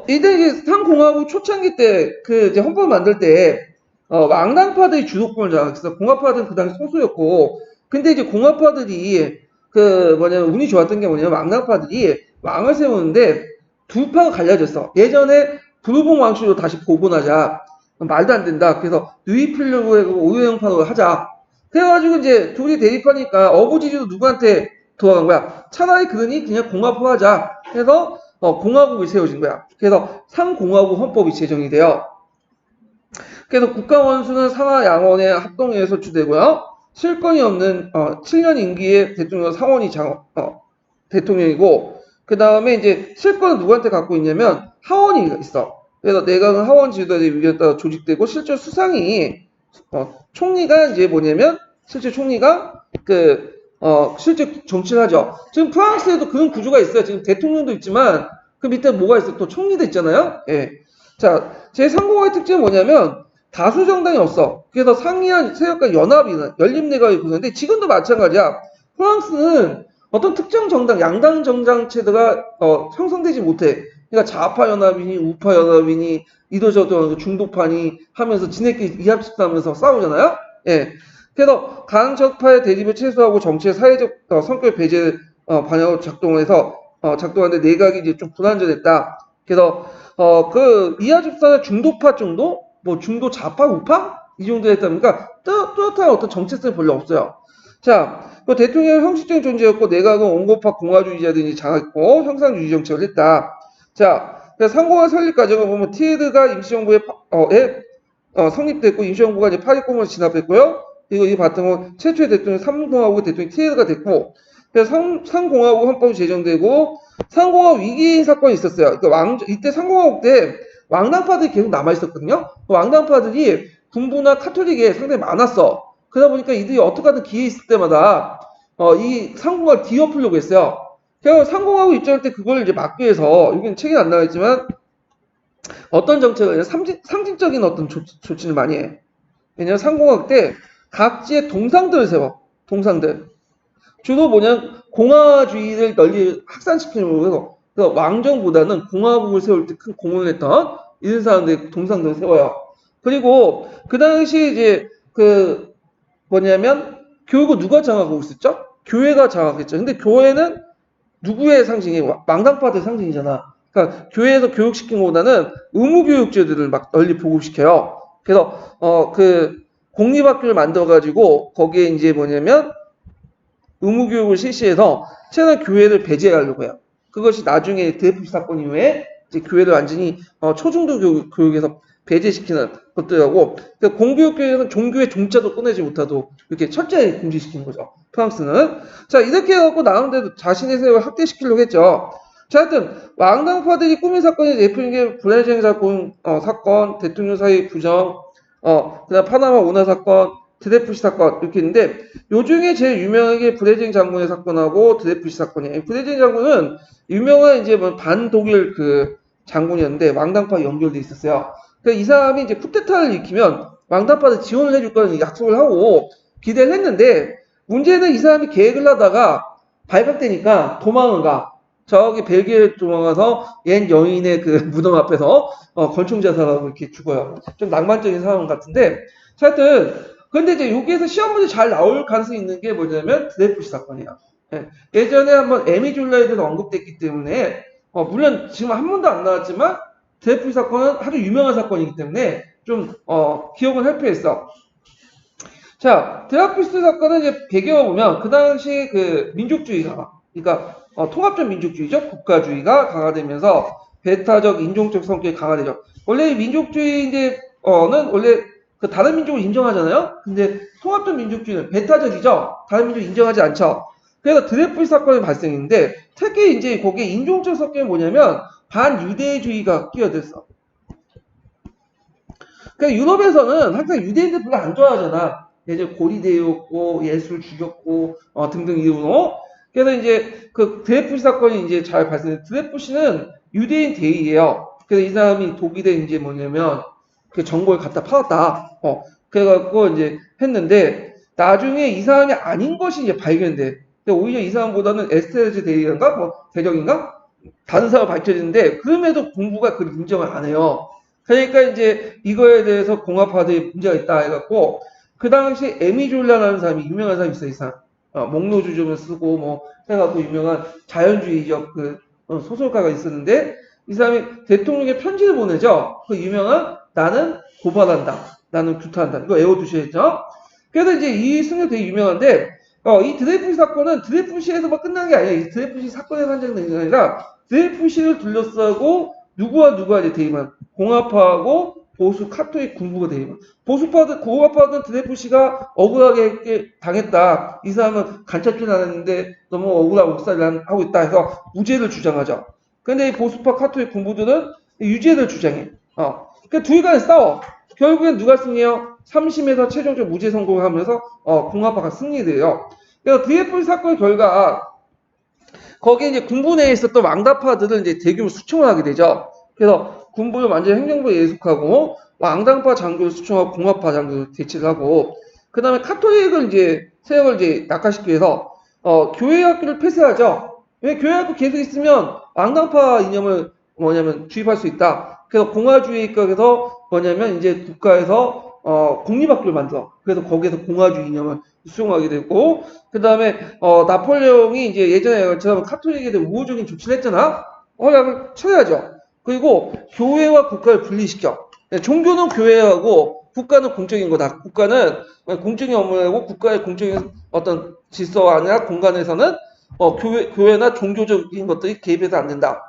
이때 이제 상공화국 초창기 때 이제 헌법 만들 때 왕당파들이 주도권을 장악했어. 공화파들은 그 당시 소수였고, 근데 이제 공화파들이 운이 좋았던 게 뭐냐면 왕당파들이 왕을 세우는데 두 파가 갈려졌어. 예전에 부르봉 왕실로 다시 복원하자. 말도 안 된다. 그래서 누이필름의 오유영파로 하자. 그래가지고 이제 둘이 대립하니까 어부지주도 누구한테 돌아간 거야? 차라리 그러니 그냥 공화파 하자. 해서 공화국이 세워진 거야. 그래서 상공화국 헌법이 제정이 돼요. 그래서 국가원수는 상하 양원의 합동에 소추되고요. 실권이 없는 7년 임기의 대통령 상원이 대통령이고 그 다음에 이제 실권은 누구한테 갖고 있냐면 하원이 있어. 그래서 내각은 하원 지도자의 의견에 따라 조직되고 실제 수상이 총리가 이제 뭐냐면 실제 총리가 실제 정치를 하죠. 지금 프랑스에도 그런 구조가 있어요. 지금 대통령도 있지만 그 밑에 뭐가 있어? 또 총리도 있잖아요. 예. 자, 제3공화의 특징은 뭐냐면 다수 정당이 없어. 그래서 상이한 세력과 연합이나 연립내각이 구성인데 지금도 마찬가지야. 프랑스는 어떤 특정 정당, 양당 정당 체제가 형성되지 못해. 그러니까 좌파 연합이니 우파 연합이니 이도저도 중도파니 하면서 지네끼리 이합집산하면서 싸우잖아요. 예. 그래서 강적파의 대립을 최소화하고 정치의 사회적 성격 배제를 반영으로 작동하는데 내각이 이제 좀 불완전했다. 그래서 이하집산의 중도파 정도, 뭐 중도 좌파 우파 이 정도 했다니까 뚜렷한 어떤 정체성이 별로 없어요. 자, 대통령은 형식적인 존재였고 내각은 온건파 공화주의자들이 장악했고 형상주의 정책을 했다. 자, 상공화 설립 과정을 보면 티에드가 임시정부에 성립됐고 임시정부가 이제 파리 꼬문을 진압했고요. 그리고 이 바탕은 최초의 대통령 3공화국의 대통령 티에드가 됐고 그래서 상공화국 헌법이 제정되고 상공화국 위기 사건이 있었어요. 그러니까 이때 상공화국 때 왕당파들이 계속 남아있었거든요. 왕당파들이 군부나 카톨릭에 상당히 많았어. 그러다 보니까 이들이 어떻게 하든 기회 있을 때마다 이 상공을 뒤엎으려고 했어요. 그래서 상공하고 입장할 때 그걸 이제 막기 위해서 여기는 책에 안 나와 있지만 어떤 정책을 상징적인 어떤 조치를 많이 해. 왜냐면 상공학 때 각지의 동상들을 세워. 동상들. 주로 뭐냐 공화주의를 널리 확산시키려고 해서 왕정보다는 공화국을 세울 때 큰 공헌을 했던 이런 사람들의 동상들을 세워요. 그리고 그 당시 이제 그 뭐냐면 교육을 누가 장악하고 있었죠? 교회가 장악했죠. 근데 교회는 누구의 상징이에요? 망당파들의 상징이잖아. 그러니까 교회에서 교육시킨 것보다는 의무교육제들을 막 널리 보급시켜요. 그래서 그 공립학교를 만들어가지고 거기에 이제 뭐냐면 의무교육을 실시해서 최대한 교회를 배제하려고 해요. 그것이 나중에 드레프트 사건 이후에 이제 교회를 완전히 초중도 교육에서 배제시키는 것들하고 그러니까 공교육교육은 종교의 종자도 꺼내지 못하도록 이렇게 철저히 금지시키는 거죠. 프랑스는. 자 이렇게 해갖고 나오는데도 자신의 세력을 확대시키려고 했죠. 자 하여튼 왕당파들이 꾸민 사건이 대표적인 게 블레쟁 사건, 대통령 사이 부정, 그다음 파나마 운하 사건, 드레프시 사건 이렇게 있는데 요 중에 제일 유명한 게 브레징 장군의 사건하고 드레프시 사건이에요. 브레징 장군은 유명한 이제 뭐 반독일 그 장군이었는데 왕당파 연결돼 있었어요. 그래서 이 사람이 이제 쿠데타를 일으키면 왕당파한테 지원을 해줄 거라는 약속을 하고 기대를 했는데 문제는 이 사람이 계획을 하다가 발각되니까 도망을 가. 저기 벨기에 도망가서 옛 여인의 그 무덤 앞에서 권총 자살하고 이렇게 죽어요. 좀 낭만적인 상황 같은데 하여튼 근데 이제 여기에서 시험 문제 잘 나올 가능성이 있는 게 뭐냐면 드레프시 사건이야. 예. 예전에 한번 에미졸라에 대해서 언급됐기 때문에 물론 지금 한 번도 안 나왔지만 드레프시 사건은 아주 유명한 사건이기 때문에 좀 기억은 할 필요 있어. 자, 드레프시 사건은 이제 배경을 보면 그 당시 그 민족주의가 그러니까 통합적 민족주의죠. 국가주의가 강화되면서 배타적 인종적 성격이 강화되죠. 원래 민족주의 이제는 원래 그 다른 민족을 인정하잖아요. 근데 통합적 민족주의는 배타적이죠. 다른 민족 인정하지 않죠. 그래서 드레프시 사건이 발생했는데 특히 이제 거기에 인종적 성격이 뭐냐면 반유대주의가 끼어들었어. 그러니까 유럽에서는 항상 유대인들 별로 안 좋아하잖아. 예전 고리대였고 예술 죽였고 등등 이유로. 그래서 이제 그 드레프시 사건이 이제 잘 발생해. 드레프시는 유대인 대의예요. 그래서 이 사람이 독일에 이제 뭐냐면 그 정보를 갖다 팔았다. 그래갖고 이제 했는데 나중에 이 사람이 아닌 것이 이제 발견돼. 오히려 이 사람보다는 에스테르즈 대의인가 뭐 대적인가 다른 사람 밝혀지는데 그럼에도 공부가 그걸 인정을 안 해요. 그러니까 이제 이거에 대해서 공화파들이 문제가 있다 해갖고 그 당시 에미졸라라는 사람이 유명한 사람이 있어요. 이 사람. 목로주점을 쓰고 뭐 해갖고 유명한 자연주의적 그 소설가가 있었는데 이 사람이 대통령에 편지를 보내죠. 그 유명한 나는 고발한다. 나는 규탄한다. 이거 외워두셔야죠. 그래서 이제 이 승려 되게 유명한데 이 드레프시 사건은 드레프시에서만 끝난 게 아니에요. 이 드레프시 사건에서 한정된 게 아니라 드레프시를 둘러싸고 누구와 누가 이제 대의만 공화파하고 보수 카톨릭 군부가 대의만 보수파들 공화파는 드레프시가 억울하게 당했다. 이 사람은 간첩질 안 했는데 너무 억울한 목살을 하고 있다 해서 무죄를 주장하죠. 근데 이 보수파 카톨릭 군부들은 유죄를 주장해. 그러니까 둘 간에 싸워. 결국엔 누가 승리해요? 3심에서 최종적 무죄 선고를 하면서 공화파가 승리돼요. 그래서 드레프시 사건의 결과 거기에 이제 군부 내에 있었던 왕당파들은 이제 대규모 수청을 하게 되죠. 그래서 군부를 완전히 행정부에 예속하고 왕당파 장교를 수청하고 공화파 장교를 대치를 하고 그 다음에 카톨릭을 이제 세력을 이제 낙하시키기 위해서 교회 학교를 폐쇄하죠. 왜 교회 학교 계속 있으면 왕당파 이념을 뭐냐면 주입할 수 있다. 그래서 공화주의학교에서 뭐냐면 이제 국가에서 공립학교를 만들어. 그래서 거기에서 공화주의 이념을 수용하게 되고 그 다음에 나폴레옹이 이제 예전에 저처럼 카톨릭에 대해 우호적인 조치를 했잖아. 약을 쳐야죠. 그리고 교회와 국가를 분리시켜. 종교는 교회하고 국가는 공적인 거다. 국가는 공적인 업무하고 국가의 공적인 어떤 질서 아니라 공간에서는 교회나 종교적인 것들이 개입해서 안 된다.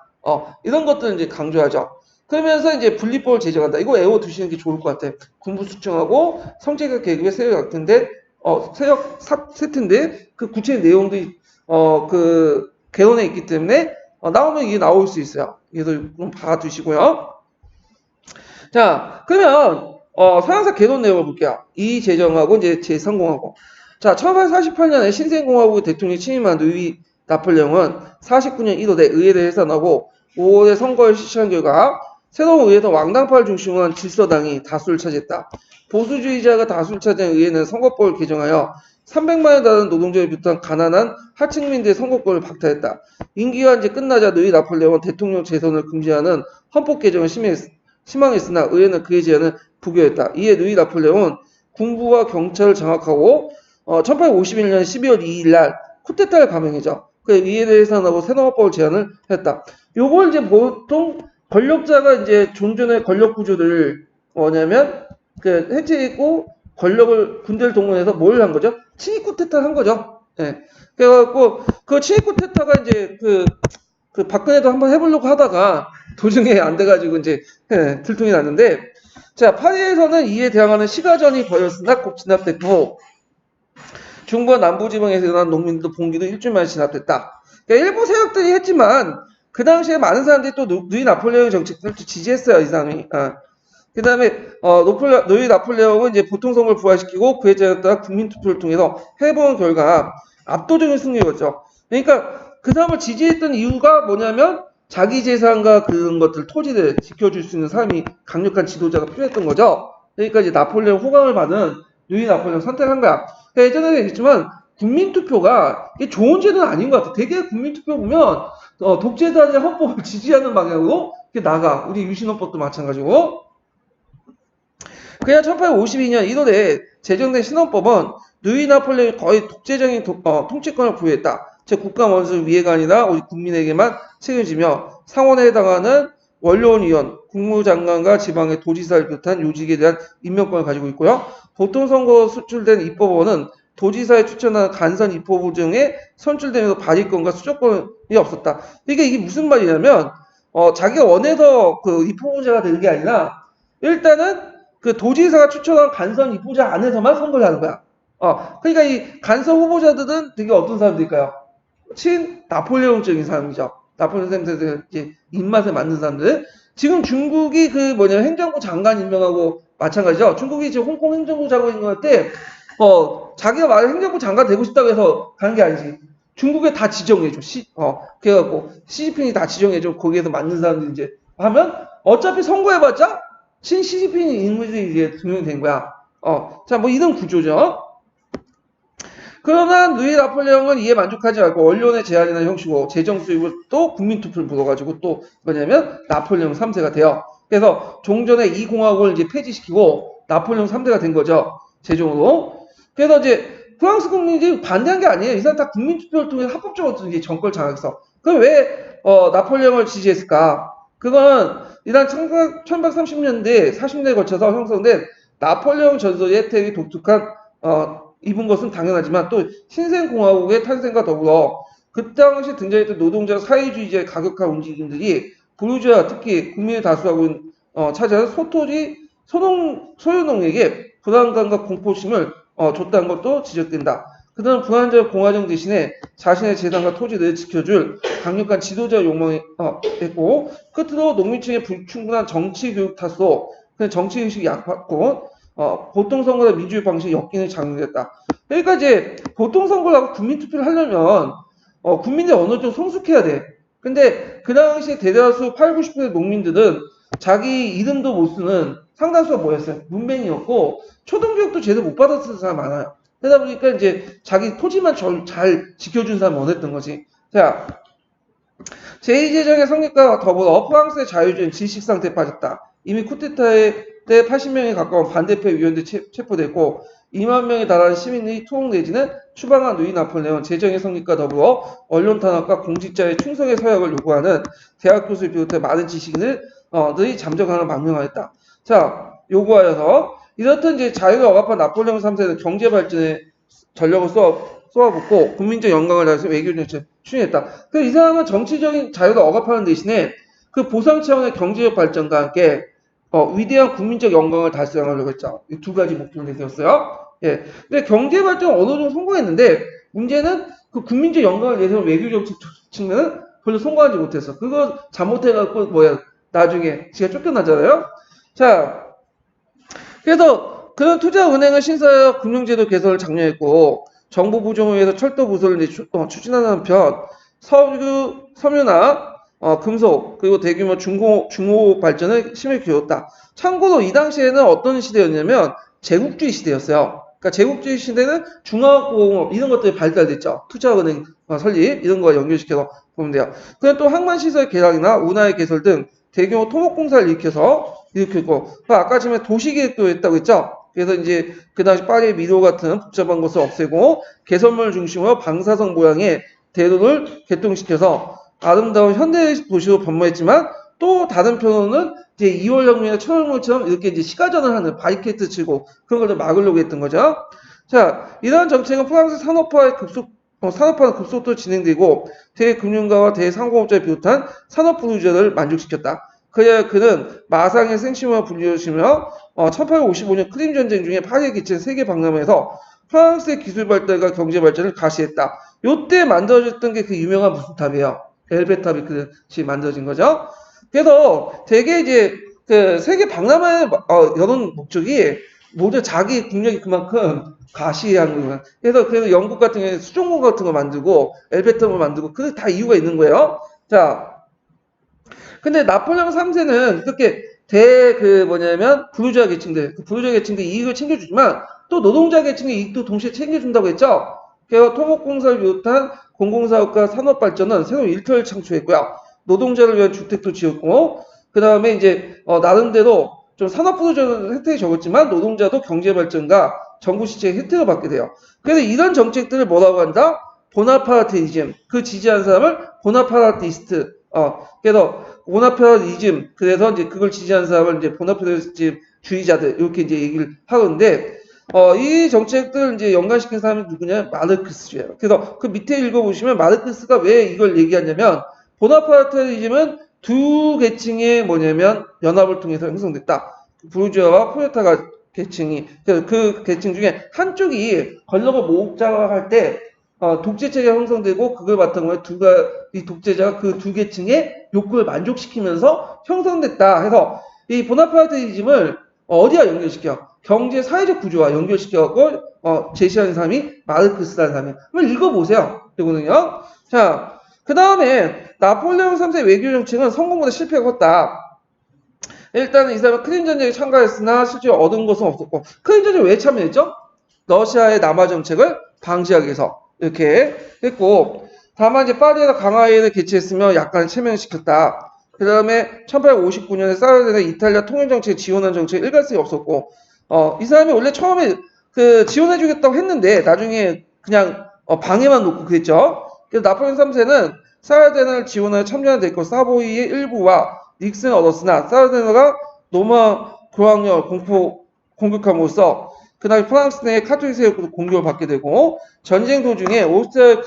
이런 것들을 이제 강조하죠. 그러면서 이제 분리법을 제정한다. 이거 외워두시는 게 좋을 것 같아. 군부 수청하고 성체적 계급의 세력 같은데 세력 세트인데 그 구체적인 내용들이 그 개론에 있기 때문에 나오면 이게 나올 수 있어요. 그래서 좀 봐두시고요. 자, 그러면 서양사 개론 내용을 볼게요. 이 제정하고 이제 제3공화국. 자, 1848년에 신생공화국 대통령이 취임한 누이 나폴레옹은 49년 1월에 의회를 해산하고 5월에 선거를 실시한 결과 새로운 의회에서 왕당파를 중심으로 한 질서당이 다수를 차지했다. 보수주의자가 다수를 차지한 의회는 선거법을 개정하여 300만에 달하는 노동자를 비롯한 가난한 하층민들의 선거권을 박탈했다. 임기가 이제 끝나자 누이 나폴레옹은 대통령 재선을 금지하는 헌법 개정을 희망했으나 의회는 그의 제안을 부결했다. 이에 누이 나폴레옹은 군부와 경찰을 장악하고 1851년 12월 2일 날 쿠데타를 감행해죠. 그 의회를 해산하고 새로운 헌법을 제안을 했다. 요걸 이제 보통 권력자가 이제 존전의 권력 구조를 뭐냐면 그 해체했고 권력을 군대를 동원해서 뭘 한 거죠? 친위 쿠데타를 한 거죠. 예. 그래갖고 그 친위 쿠데타가 이제 그 박근혜도 한번 해보려고 하다가 도중에 안 돼가지고 이제 들통이 났는데, 자, 파리에서는 이에 대항하는 시가전이 벌였으나 곧 진압됐고 중부와 남부 지방에서 일어난 농민들도 봉기도 일주일 만에 진압됐다. 그러니까 일부 세력들이 했지만 그 당시에 많은 사람들이 또 누이 나폴레옹의 정책들을 지지했어요, 이 사람이. 그 다음에 누이 나폴레옹은 이제 보통 선거를 부활시키고 그에 따라 국민투표를 통해서 해본 결과 압도적인 승리를 거죠. 그러니까 그 사람을 지지했던 이유가 뭐냐면 자기 재산과 그런 것들, 토지를 지켜줄 수 있는 사람이 강력한 지도자가 필요했던 거죠. 그러니까 이제 나폴레옹 호감을 받은 누이 나폴레옹 선택한 거야. 그러니까 예전에 얘기했지만 국민투표가 이게 좋은 제도는 아닌 것 같아. 대개 국민투표 보면 독재자의 헌법을 지지하는 방향으로 나가. 우리 유신헌법도 마찬가지고. 그냥 1852년 1월에 제정된 신헌법은 누이 나폴레옹이 거의 독재적인 통치권을 부여했다. 즉 국가 원수 위해가 아니라 우리 국민에게만 책임지며 상원에 해당하는 원로원위원, 국무장관과 지방의 도지사를 비롯한 요직에 대한 임명권을 가지고 있고요. 보통선거 수출된 입법원은 도지사에 추천한 간선 입법부 중에 선출되면서 발의권과 수정권이 없었다. 이게 무슨 말이냐면 자기가 원해서 그 입법부자가 되는 게 아니라 일단은 그 도지사가 추천한 간선 입후보자 안에서만 선거를 하는 거야. 그러니까 이 간선 후보자들은 되게 어떤 사람들일까요? 친 나폴레옹적인 사람이죠. 나폴레옹 쌤들 이제 입맛에 맞는 사람들. 지금 중국이 그 행정부 장관 임명하고 마찬가지죠. 중국이 지금 홍콩 행정부 장관 임명할 때 자기가 말해 행정부 장관 되고 싶다고 해서 가는 게 아니지. 중국에 다 지정해줘. 그래갖고 시진핑이 다 지정해줘. 거기에서 맞는 사람들 이제 하면 어차피 선거해봤자 시진핑 인물들이 이제 등용이 된 거야. 자, 뭐 이런 구조죠. 그러나 누이 나폴레옹은 이에 만족하지 않고 언론의 제안이나 형식으로 재정 수입을 또 국민투표를 물어가지고 또 뭐냐면 나폴레옹 3세가 돼요. 그래서 종전에 이 공화국을 이제 폐지시키고 나폴레옹 3세가 된 거죠. 재정으로. 그래서 이제 프랑스 국민들이 반대한 게 아니에요. 이 사람 다 국민투표를 통해 합법적으로 이제 정권을 장악해서. 그럼 왜 나폴레옹을 지지했을까? 그건 일단 1130년대 40년대에 거쳐서 형성된 나폴레옹 전설의 혜택이 독특한 입은 것은 당연하지만 또 신생공화국의 탄생과 더불어 그 당시 등장했던 노동자 사회주의자의 가격화 움직임들이 부르주아 특히 국민의 다수하고 차지하는 소유농에게 불안감과 공포심을 줬다는 것도 지적된다. 그들은 불안정 공화정 대신에 자신의 재산과 토지를 지켜줄 강력한 지도자 욕망을 했고 끝으로 농민층의 불충분한 정치 교육 탓으로 정치의식이 약화고 보통 선거나 민주주의 방식의 역기능이 작용됐다. 그러니까 이제 보통 선거를 하고 국민투표를 하려면 국민들이 어느 정도 성숙해야 돼. 근데 그 당시에 대다수 8, 90%의 농민들은 자기 이름도 못 쓰는 상당수가 뭐였어요? 문맹이었고 초등교육도 제대로 못 받았을 사람 많아요. 그러다 보니까 이제 자기 토지만 잘 지켜준 사람 원했던 거지. 자, 제2제정의 성립과 더불어 프랑스의 자유주의는 질식 상태에 빠졌다. 이미 쿠데타에 때 80명에 가까운 반대표 위원들이 체포됐고 2만 명에 달하는 시민의 투옥 내지는 추방한 누이 나폴레옹 재정의 성립과 더불어 언론 탄압과 공직자의 충성의 서약을 요구하는 대학 교수를 비롯해 많은 지식인들이 잠적하는 망명하였다. 자, 요구하여서 이렇듯 이제 자유를 억압한 나폴레옹 3세는 경제 발전에 전력을 쏘아붓고 국민적 영광을 다해서 외교 정책을 추진했다. 그래서 이 사람은 정치적인 자유를 억압하는 대신에 그 보상 차원의 경제적 발전과 함께 위대한 국민적 영광을 달성하려고 했죠. 이 두 가지 목표를 내세웠어요. 예. 근데 경제 발전 어느 정도 성공했는데 문제는 그 국민적 영광을 내세운 외교 정책 측면은 별로 성공하지 못했어. 그거 잘못해갖고 나중에 지가 쫓겨나잖아요. 자, 그래서 그런 투자은행을 신설하여 금융제도 개선을 장려했고 정부 부족을 위해서 철도 부설을 이제 추진하는 한편 섬유나 금속 그리고 대규모 중호 발전을 심히 기울였다. 참고로 이 당시에는 어떤 시대였냐면 제국주의 시대였어요. 그러니까 제국주의 시대는 중화공업 이런 것들이 발달됐죠. 투자은행 설립 이런 거 연결시켜서 보면 돼요. 그럼 또 항만시설 개량이나 운하의 개설 등 대규모 토목공사를 일으켰고 아까 전에 도시계획도 했다고 했죠. 그래서 이제 그 당시 파리 미로 같은 복잡한 것을 없애고 개선물 중심으로 방사성 모양의 대로를 개통시켜서 아름다운 현대 도시로 변모했지만 또 다른 편으로는 이제 2월 혁명이나 철물처럼 이렇게 이제 시가전을 하는 바리케이트 치고 그런 걸 막으려고 했던 거죠. 자, 이러한 정책은 프랑스 산업화는 급속도로 진행되고 대금융가와 대상공업자를 비롯한 산업 부류자를 만족시켰다. 그래야 그는 마상의 생시와 불리우시며 1855년 크림 전쟁 중에 파리에 기친 세계 박람회에서 프랑스의 기술 발달과 경제 발전을 가시했다. 요때 만들어졌던 게 그 유명한 무슨 탑이에요? 엘베탑이 그것이 만들어진 거죠. 그래서 되게 이제 그 세계 박람회 여는 목적이 모두 자기 국력이 그만큼 가시한 거예요. 그래서 영국 같은 경우에 수종공 같은 거 만들고 엘베탑을 만들고 그게 다 이유가 있는 거예요. 자, 근데 나폴레옹 3세는 그렇게 부르주아 계층들, 그 부르주아 계층들 이익을 챙겨주지만 또 노동자 계층의 이익도 동시에 챙겨준다고 했죠. 그래서 토목공사를 비롯한 공공사업과 산업발전은 새로운 일터를 창출했고요. 노동자를 위한 주택도 지었고, 그 다음에 이제 나름대로 좀 산업부르주아는 혜택이 적었지만 노동자도 경제발전과 정부 시책의 혜택을 받게 돼요. 그래서 이런 정책들을 뭐라고 한다? 보나파르티즘. 그 지지한 사람을 보나파르티스트. 그래서 보나파르티즘. 그래서 이제 그걸 지지한 사람을 이제 보나파르티즘 주의자들 이렇게 이제 얘기를 하는데 이 정책들 이제 연관시킨 사람이 누구냐? 마르크스예요. 그래서 그 밑에 읽어보시면 마르크스가 왜 이걸 얘기하냐면 보나파르티즘은 두 계층의 뭐냐면 연합을 통해서 형성됐다. 부르주아와 프롤레타가 계층이 그 계층 중에 한쪽이 권력을 모국장악할 때 독재체가 형성되고 그걸 바탕으로 이 독재자가 그 두 계층의 욕구를 만족시키면서 형성됐다 해서 이 보나파르티즘을 어디와 연결시켜? 경제 사회적 구조와 연결시켜갖고 제시하는 사람이 마르크스라는 사람이에요. 한번 읽어보세요. 이거는요. 자, 그 다음에 나폴레옹 3세 외교 정책은 성공보다 실패가 컸다. 일단은 이 사람은 크림 전쟁에 참가했으나 실제로 얻은 것은 없었고 크림 전쟁에 왜 참여했죠? 러시아의 남하 정책을 방지하기 위해서 이렇게 했고 다만 이제 파리에서 강화회의를 개최했으며 약간 체면시켰다. 그 다음에 1859년에 사르데나 이탈리아 통일 정책에 지원한 정책에 일관성이 없었고 이 사람이 원래 처음에 그 지원해주겠다고 했는데 나중에 그냥 방해만 놓고 그랬죠. 그래서 나폴레옹 3세는 사르데나를 지원하여 참여한 데있고 사보이의 일부와 닉슨을 얻었으나 사르데나가 노마 교황령 공격함으로써 그날 프랑스 내 카톨릭 세력으로 공격을 받게 되고 전쟁 도중에 오스트리아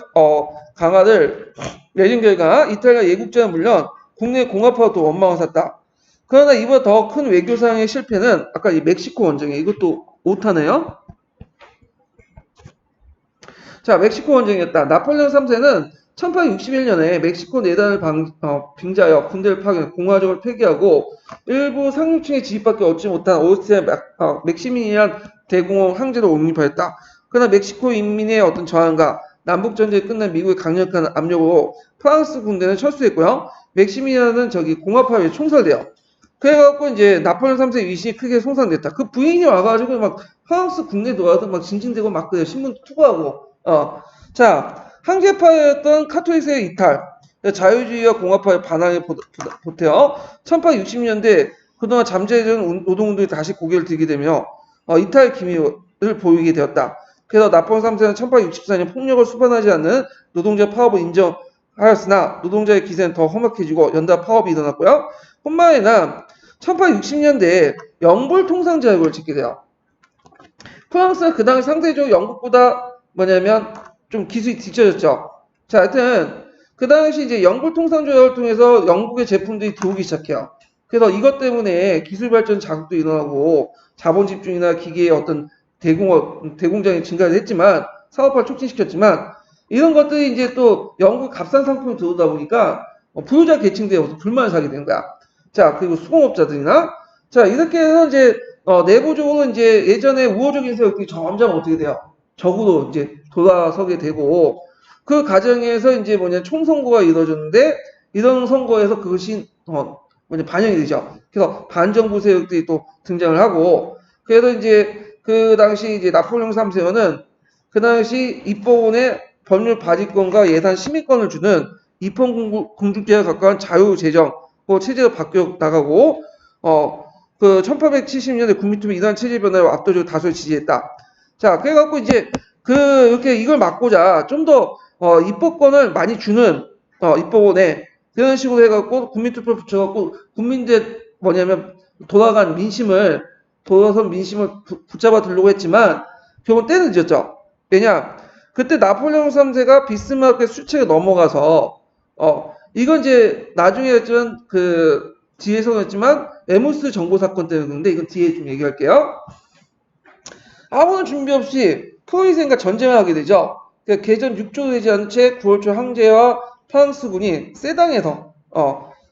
강화를 내린 결과 이탈리아 예국자는 물론 국내 공화파도 원망을 샀다. 그러나 이보다 더 큰 외교상의 실패는 아까 이 멕시코 원정이에요. 이것도 오타네요. 자, 멕시코 원정이었다. 나폴레옹 3세는 1861년에 멕시코 내단을 빙자하여 군대를 파견, 공화국을 폐기하고 일부 상류층의 지지밖에 얻지 못한 오스트리아 맥시미리안 대공황 황제로 옹립하였다. 그러나 멕시코 인민의 어떤 저항과 남북전쟁이 끝난 미국의 강력한 압력으로 프랑스 군대는 철수했고요. 맥시미리안은 공화파에 총살돼요. 그래갖고 이제 나폴레옹 3세 위신이 크게 손상됐다. 그 부인이 와가지고 막 프랑스 국내 들어와서 막 징징대고 막 그래요. 신문 투고하고. 자, 황제파였던 카톨릭의 이탈, 자유주의와 공화파의 반항에 보태어 1860년대 그동안 잠재해진 노동운동이 다시 고개를 들게 되며 이탈 기미를 보이게 되었다. 그래서 나폴레옹 3세는 1864년 폭력을 수반하지 않는 노동자 파업을 인정하였으나 노동자의 기세는 더 험악해지고 연달아 파업이 일어났고요. 뿐만 아니라 1860년대에 영불 통상 제국을 짓게 돼요. 프랑스는 그 당시 상대적으로 영국보다 좀 기술이 뒤처졌죠. 자, 하여튼 그 당시 이제 영불 통상 조약을 통해서 영국의 제품들이 들어오기 시작해요. 그래서 이것 때문에 기술 발전 자극도 일어나고 자본 집중이나 기계의 어떤 대공장이 증가를 했지만 사업화를 촉진시켰지만 이런 것들이 이제 또 영국 값싼 상품이 들어오다 보니까 부유자 계층들이 불만을 사게 된 거야. 자, 그리고 수공업자들이나 자, 이렇게 해서 이제 내부적으로 이제 예전에 우호적인 세력들이 점점 어떻게 돼요? 적으로 이제 돌아서게 되고, 그 과정에서 이제 뭐냐, 총선거가 이루어졌는데, 이런 선거에서 그것이, 반영이 되죠. 그래서 반정부 세력들이 또 등장을 하고, 그래서 이제 그 당시 이제 나폴레옹 3세는 그 당시 입법원의 법률 발의권과 예산 심의권을 주는 입헌공주제에 가까운 자유재정 체제로 바뀌어 나가고, 그 1870년에 국민투표 이단 체제 변화를 압도적으로 다수를 지지했다. 자, 그래갖고 이제 이렇게 이걸 막고자 좀 더 입법권을 많이 주는 입법원에 그런 식으로 해갖고 국민투표 붙여갖고 국민들 뭐냐면 돌아선 민심을 붙잡아 들려고 했지만 결국 때는 늦었죠. 왜냐? 그때 나폴레옹 3세가 비스마르크의 수책에 넘어가서 이건 이제 나중에 했지만 그 뒤에서는 했지만 에무스 정보 사건 때문인데 이건 뒤에 좀 얘기할게요. 아무런 준비 없이 프로이센과 전쟁을 하게 되죠. 그러니까 개전 6조도 되지 않은 채 9월 초 황제와 프랑스군이 세당에서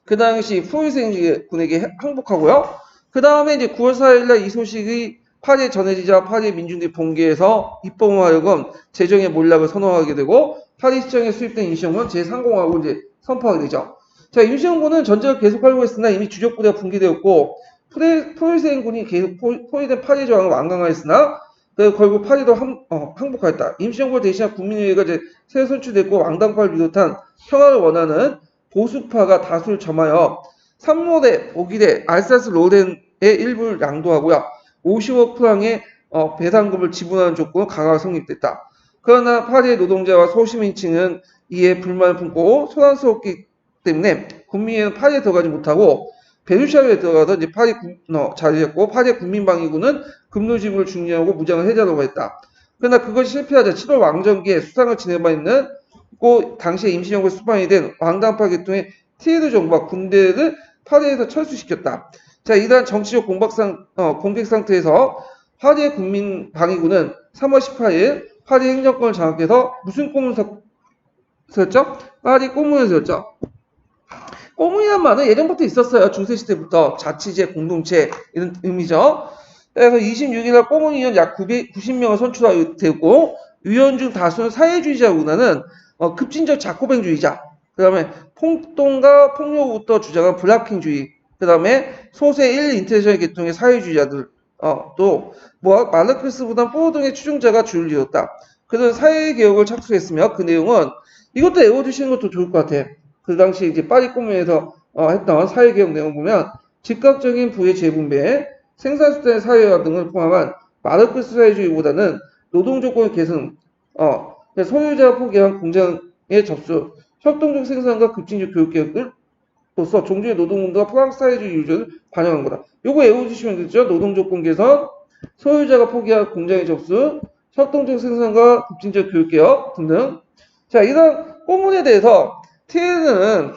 그 당시 프로이센 군에게 항복하고요. 그 다음에 이제 9월 4일날 이 소식이 파리에 전해지자 파리 민중들이 봉기해서 입범하여금 재정의 몰락을 선언하게 되고 파리 시청에 수입된 임시정부는 제3공화국을 이제 선포하게 되죠. 자, 임시정부는 전쟁을 계속하려고 했으나 이미 주적부대가 붕괴되었고 프로이센군이 계속 포위된 파리 저항을 완강하였으나 결국 파리도 항복하였다. 임시정부를 대신한 국민의회가 이제 새로 선출됐고 왕당파를 비롯한 평화를 원하는 보수파가 다수를 점하여 삼로대, 오기대, 알사스 로렌의 일부를 양도하고요. 50억 프랑의 배상금을 지불하는 조건으로 강화가 성립됐다. 그러나 파리의 노동자와 소시민층은 이에 불만을 품고 소란스럽기 때문에 국민회는 파리에 들어가지 못하고 베르샤유에 들어가서 이제 파리 자리했고 파리의 국민방위군은 금도 지불을 중지하고 무장을 해제하려고 했다. 그러나 그것이 실패하자 7월 왕정기에 수상을 지내봐 있는 당시에 임시정부에 수반이 된 왕당파 계통의 티에르 정부가 군대를 파리에서 철수시켰다. 자, 이러한 정치적 공백 상태에서 파리의 국민방위군은 3월 18일 파리 행정권을 장악해서 무슨 꼬문을 세웠죠? 파리 꼬문을 세웠죠. 꼬문이란 말은 예전부터 있었어요. 중세시대부터 자치제, 공동체 이런 의미죠. 그래서 26일날 꼬문위원 약 90명을 선출하게 되고 위원 중 다수는 사회주의자보다는 급진적 자코뱅주의자, 그 다음에 폭동과 폭력부터 주장한 블라킹주의, 그 다음에 소세 1 인터내셔널 계통의 사회주의자들, 또 마르크스보다 포로 등의 추종자가 주를 이뤘다. 그래서 사회개혁을 착수했으며 그 내용은 이것도 외워두시는 것도 좋을 것 같아. 그 당시 이제 파리 꼬문에서 했던 사회개혁 내용 보면 즉각적인 부의 재분배, 생산수단의 사회화 등을 포함한 마르크스 사회주의보다는 노동조건의 개선, 소유자가 포기한 공장의 접수, 협동적 생산과 급진적 교육개혁들로서 종주의 노동운동과 프랑스 사회주의 유전을 반영한 거다. 요거 외워주시면 되죠. 노동조건 개선, 소유자가 포기한 공장의 접수, 협동적 생산과 급진적 교육개혁 등등. 자, 이런 꼬문에 대해서 티에르는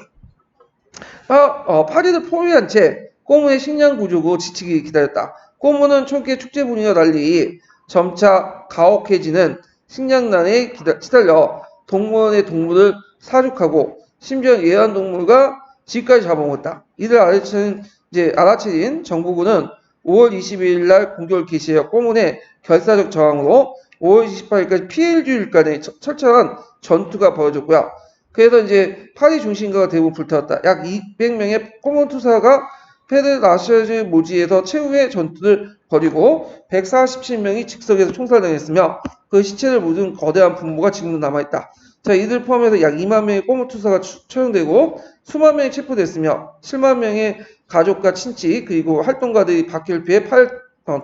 파리를 포위한 채 꼬문의 식량 부족으로 지치기 기다렸다. 꼬문은 초기의 축제 분위기와 달리 점차 가혹해지는 식량난에 시달려 동물원의 동물을 사육하고 심지어 애완동물과 쥐까지 잡아먹었다. 이를 알아채린 정부군은 5월 22일 날 공격을 개시하여 꼬문의 결사적 저항으로 5월 28일까지 피해 일주일간의 철저한 전투가 벌어졌고요. 그래서 이제 파리 중심가가 대부분 불타왔다. 약 200명의 꼬문 투사가 페르라샤즈 모지에서 최후의 전투를 벌이고 147명이 즉석에서 총살당했으며 그 시체를 묻은 거대한 분모가 지금도 남아있다. 자, 이들 포함해서 약 2만 명의 꼬문 투사가 처형되고 수만 명이 체포됐으며 7만 명의 가족과 친지 그리고 활동가들이 바퀴를 피해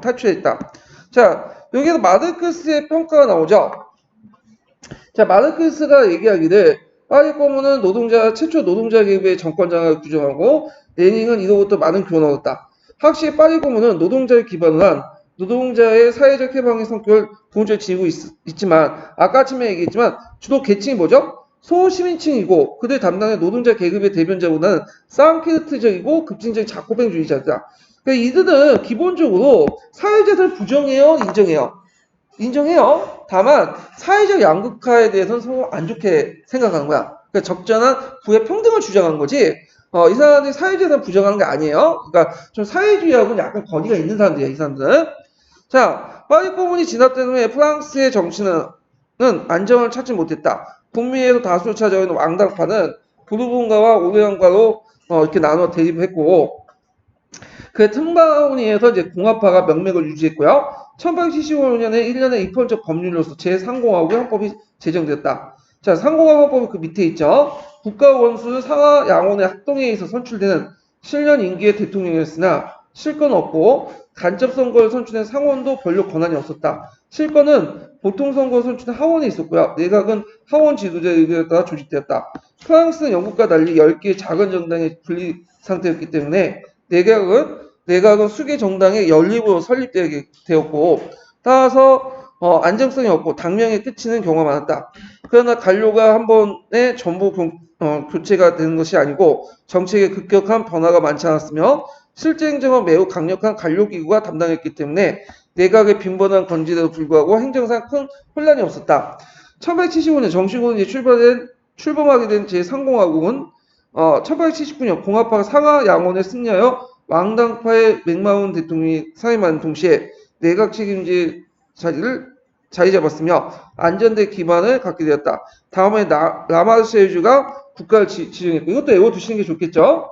탈출했다. 자, 여기서 마르크스의 평가가 나오죠. 자, 마르크스가 얘기하기를 파리 꼬문은 최초 노동자 계급의 정권 장악을 규정하고 레닌은 이로부터 많은 교훈을 얻었다. 확실히 파리 꼬문은 노동자를 기반으로 한 노동자의 사회적 해방의 성격을 본질적으로 지니고 있지만 아까 아침에 얘기했지만 주로 계층이 뭐죠? 소시민층이고 그들 담당의 노동자 계급의 대변자보다는 상키르트적이고 급진적인 자코뱅주의자다. 그러니까 이들은 기본적으로 사회재산을 부정해요? 인정해요. 다만 사회적 양극화에 대해서는 서로 안 좋게 생각하는 거야. 그러니까 적절한 부의 평등을 주장한 거지 이 사람들이 사회주의에 부정하는 게 아니에요. 그러니까 좀 사회주의하고는 약간 거리가 있는 사람들이야, 이 사람들은. 자, 파리 고문이 진압된 후에 프랑스의 정치는 안정을 찾지 못했다. 북미에서 다수를 차지하는 왕당파는 부르본가와 오르간과로 이렇게 나눠 대립했고, 그 틈바구니에서 이제 공화파가 명맥을 유지했고요. 1875년에 1년의 입헌적 법률로서 제3공화국의 헌법이 제정되었다. 자, 상공화 헌법이 그 밑에 있죠. 국가 원수는 상하 양원의 합동회의에서 선출되는 7년 임기의 대통령이었으나 실권 없고 간접 선거를 선출된 상원도 별로 권한이 없었다. 실권은 보통 선거 선출된 하원에 있었고요. 내각은 하원 지도자의 의견에 따라 조직되었다. 프랑스는 영국과 달리 10개의 작은 정당의 분리 상태였기 때문에 내각은 수개 정당의 연립으로 설립되었고 따라서 안정성이 없고 당명에 끝이는 경우가 많았다. 그러나 관료가 한 번에 전부 교체가 되는 것이 아니고 정책에 급격한 변화가 많지 않았으며 실제 행정은 매우 강력한 관료기구가 담당했기 때문에 내각의 빈번한 건지에도 불구하고 행정상 큰 혼란이 없었다. 1875년 정식으로 출범하게 된 제3공화국은 1879년 공화파가 상하 양원에 승리하여 왕당파의 맥마운 대통령이 사임하는 동시에 내각 책임제 자리 잡았으며 안전대 기반을 갖게 되었다. 다음에 라마르쉐주가 국가를 지정했고 이것도 외워두시는 게 좋겠죠.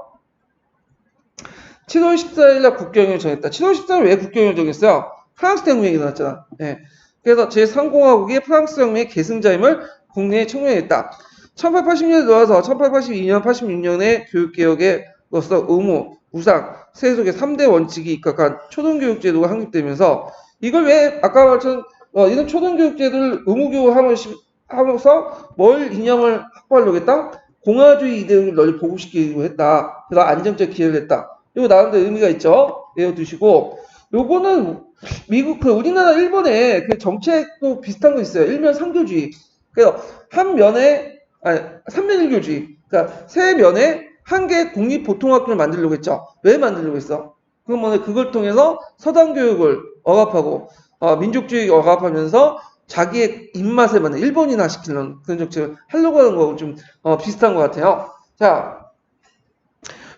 7월 14일 날 국경을 정했다. 7월 14일 왜 국경을 정했어요? 프랑스 대혁명이 일어났잖아. 네. 그래서 제3공화국이 프랑스 혁명의 계승자임을 국내에 청명했다. 1880년에 들어와서 1882년, 86년에 교육개혁에로서 의무, 우상, 세속의 3대 원칙이 입각한 초등교육제도가 확립되면서 이걸 왜 아까 말처럼 이런 초등교육제도를 의무교육하면서 뭘 이념을 확보하려고 했다? 공화주의 이데올기를 널리 보급시키려고 했다. 그래서 안정적 기여를 했다. 이거 나름대로 의미가 있죠. 외워두시고 요거는 미국 우리나라 일본의 그 정책도 비슷한 거 있어요. 일면 상교주의. 그래서 한 면에 삼면일교주의. 그러니까 세 면에 한 개의 공립보통학교를 만들려고 했죠. 왜 만들려고 했어? 그러면 그걸 통해서 서당 교육을 억압하고 민족주의 억압하면서 자기의 입맛에 맞는 일본인화 시키는 그런 정책을 하려고 하는 거하고 좀 비슷한 것 같아요. 자,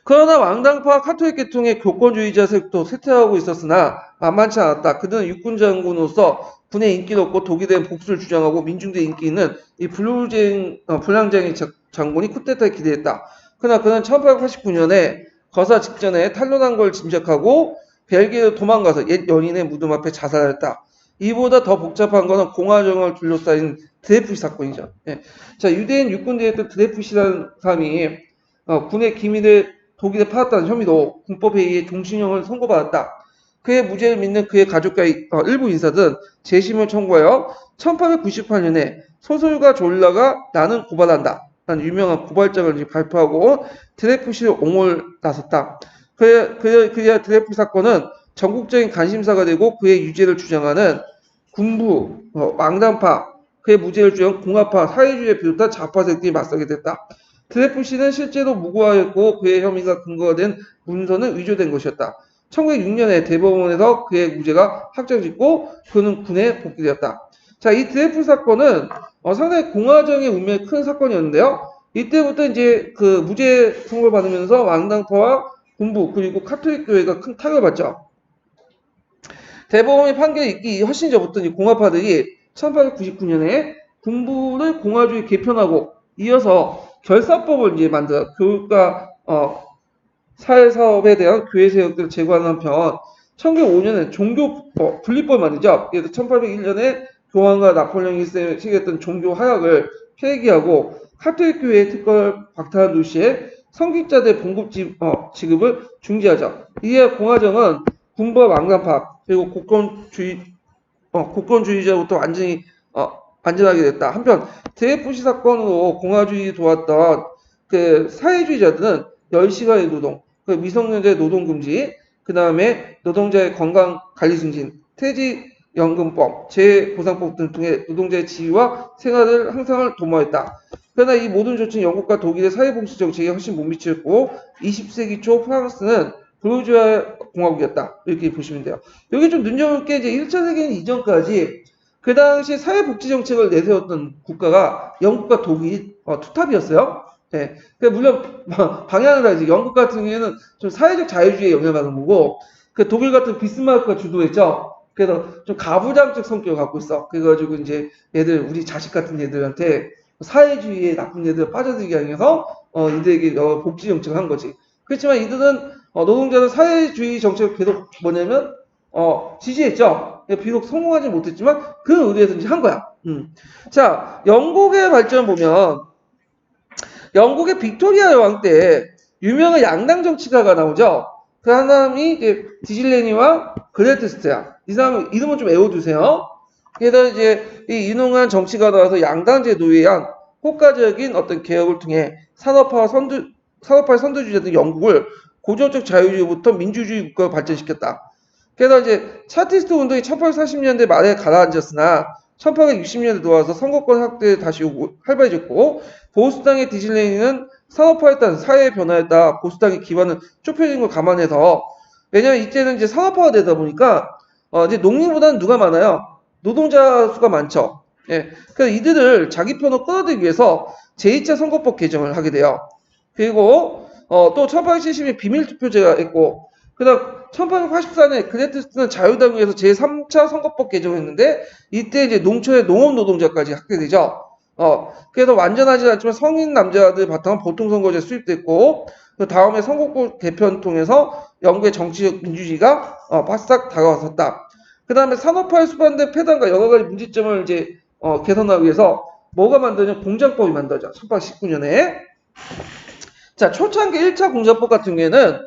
그러나 왕당파 카톨릭 계통의 교권주의자 세력도 쇠퇴하고 있었으나 만만치 않았다. 그들은 육군 장군으로서 군의 인기도 없고 독이 된 복수를 주장하고 민중들의 인기 있는 이 불량쟁이 장군이 쿠데타에 기대했다. 그러나 그는 1889년에 거사 직전에 탄로난 걸 짐작하고 벨기에로 도망가서 옛 연인의 무덤 앞에 자살했다. 이보다 더 복잡한 것은 공화정을 둘러싸인 드레푸시 사건이죠. 예. 자, 유대인 육군대였던 드레푸시라는 사람이 군의 기밀을 독일에 팔았다는 혐의로 군법에 의해 종신형을 선고받았다. 그의 무죄를 믿는 그의 가족과 일부 인사들은 재심을 청구하여 1898년에 소설가 졸라가 나는 고발한다. 라는 유명한 고발장을 발표하고 드레푸시를 옹호를 나섰다. 그의 드레푸 사건은 전국적인 관심사가 되고 그의 유죄를 주장하는 군부, 왕당파, 그의 무죄를 주장한 공화파, 사회주의에 비롯한 좌파 세력들이 맞서게 됐다. 드레푸시는 실제로 무고하였고 그의 혐의가 근거가 된 문서는 위조된 것이었다. 1906년에 대법원에서 그의 무죄가 확정짓고 그는 군에 복귀되었다. 자, 이 드레푸 사건은 상당히 공화정의 운명이 큰 사건이었는데요. 이때부터 이제 그 무죄 선고를 받으면서 왕당파와 군부 그리고 카톨릭 교회가 큰 타격을 받죠. 대법원의 판결이 있기 훨씬 전부터 공화파들이 1899년에 군부를 공화주의 개편하고 이어서 결사법을 이제 만들어 교육과 사회사업에 대한 교회 세력들을 제거하는 한편 1905년에 종교 분리법을 만들죠. 그래서 1801년에 교황과 나폴레옹이 시행했던 종교 하약을 폐기하고 카톨릭 교회의 특권을 박탈한 동시에 성직자들 봉급 지급을 중지하죠. 이에 공화정은 군부와 왕당파 그리고 국권주의자부터 완전히 안전하게 됐다. 한편 드레푸시 사건으로 공화주의 도왔던 그 사회주의자들은 10시간의 노동, 그 미성년자의 노동금지, 그 다음에 노동자의 건강관리 증진, 퇴직연금법, 재보상법 등 통해 노동자의 지위와 생활을 향상을 도모했다. 그러나 이 모든 조치는 영국과 독일의 사회복지 정책에 훨씬 못 미쳤고 20세기 초 프랑스는 부르주아 공화국이었다. 이렇게 보시면 돼요. 여기 좀 눈여볼 게 이제 1차 세계대전 이전까지 그 당시 사회복지 정책을 내세웠던 국가가 영국과 독일 투탑이었어요. 예. 그 물론 방향은 다르지. 영국 같은 경우에는 좀 사회적 자유주의에 영향을 받은 거고, 그 독일 같은 비스마르크가 주도했죠. 그래서 좀 가부장적 성격을 갖고 있어. 그래가지고 이제 얘들 우리 자식 같은 얘들한테 사회주의의 나쁜 얘들 빠져들게 하기 위해서 이들에게 복지 정책을 한 거지. 그렇지만 이들은 노동자는 사회주의 정책을 계속 뭐냐면 지지했죠. 비록 성공하지 못했지만 그 의도에서 이제 한 거야. 자, 영국의 발전 보면 영국의 빅토리아 여왕 때 유명한 양당 정치가가 나오죠. 그 사람이 이제 디즐레니와 그레트스트야. 이 사람 이름은 좀 외워두세요. 그래서 이제 이 유능한 정치가 나와서 양당제 도입에 한 효과적인 어떤 개혁을 통해 산업화의 선두주자였던 영국을 고전적 자유주의부터 민주주의 국가로 발전시켰다. 그래서 이제 차티스트 운동이 1840년대 말에 가라앉았으나 1860년대 들어와서 선거권 확대 다시 활발해졌고 보수당의 디즐레이는 산업화에 따른 사회 변화에 따라 보수당의 기반은 좁혀진 걸 감안해서 왜냐면 이때는 이제 산업화가 되다 보니까 이제 농민보다는 누가 많아요? 노동자 수가 많죠. 예. 그래서 이들을 자기 편으로 끌어들이기 위해서 제2차 선거법 개정을 하게 돼요. 그리고 또 1870년 비밀투표제가 있고 그다음 1884년에 그레트스는 자유당에서 제3차 선거법 개정했는데 이때 이제 농촌의 농업 노동자까지 하게 되죠. 그래서 완전하지 않지만 성인 남자들 바탕은 보통선거제 수입됐고 그 다음에 선거구 개편 통해서 영국의 정치적 민주주의가 바싹 다가왔었다. 그 다음에 산업화에 수반된 폐단과 여러 가지 문제점을 이제 개선하기 위해서 뭐가 만드냐 공장법이 만들어져 1819년에 자 초창기 1차 공장법 같은 경우에는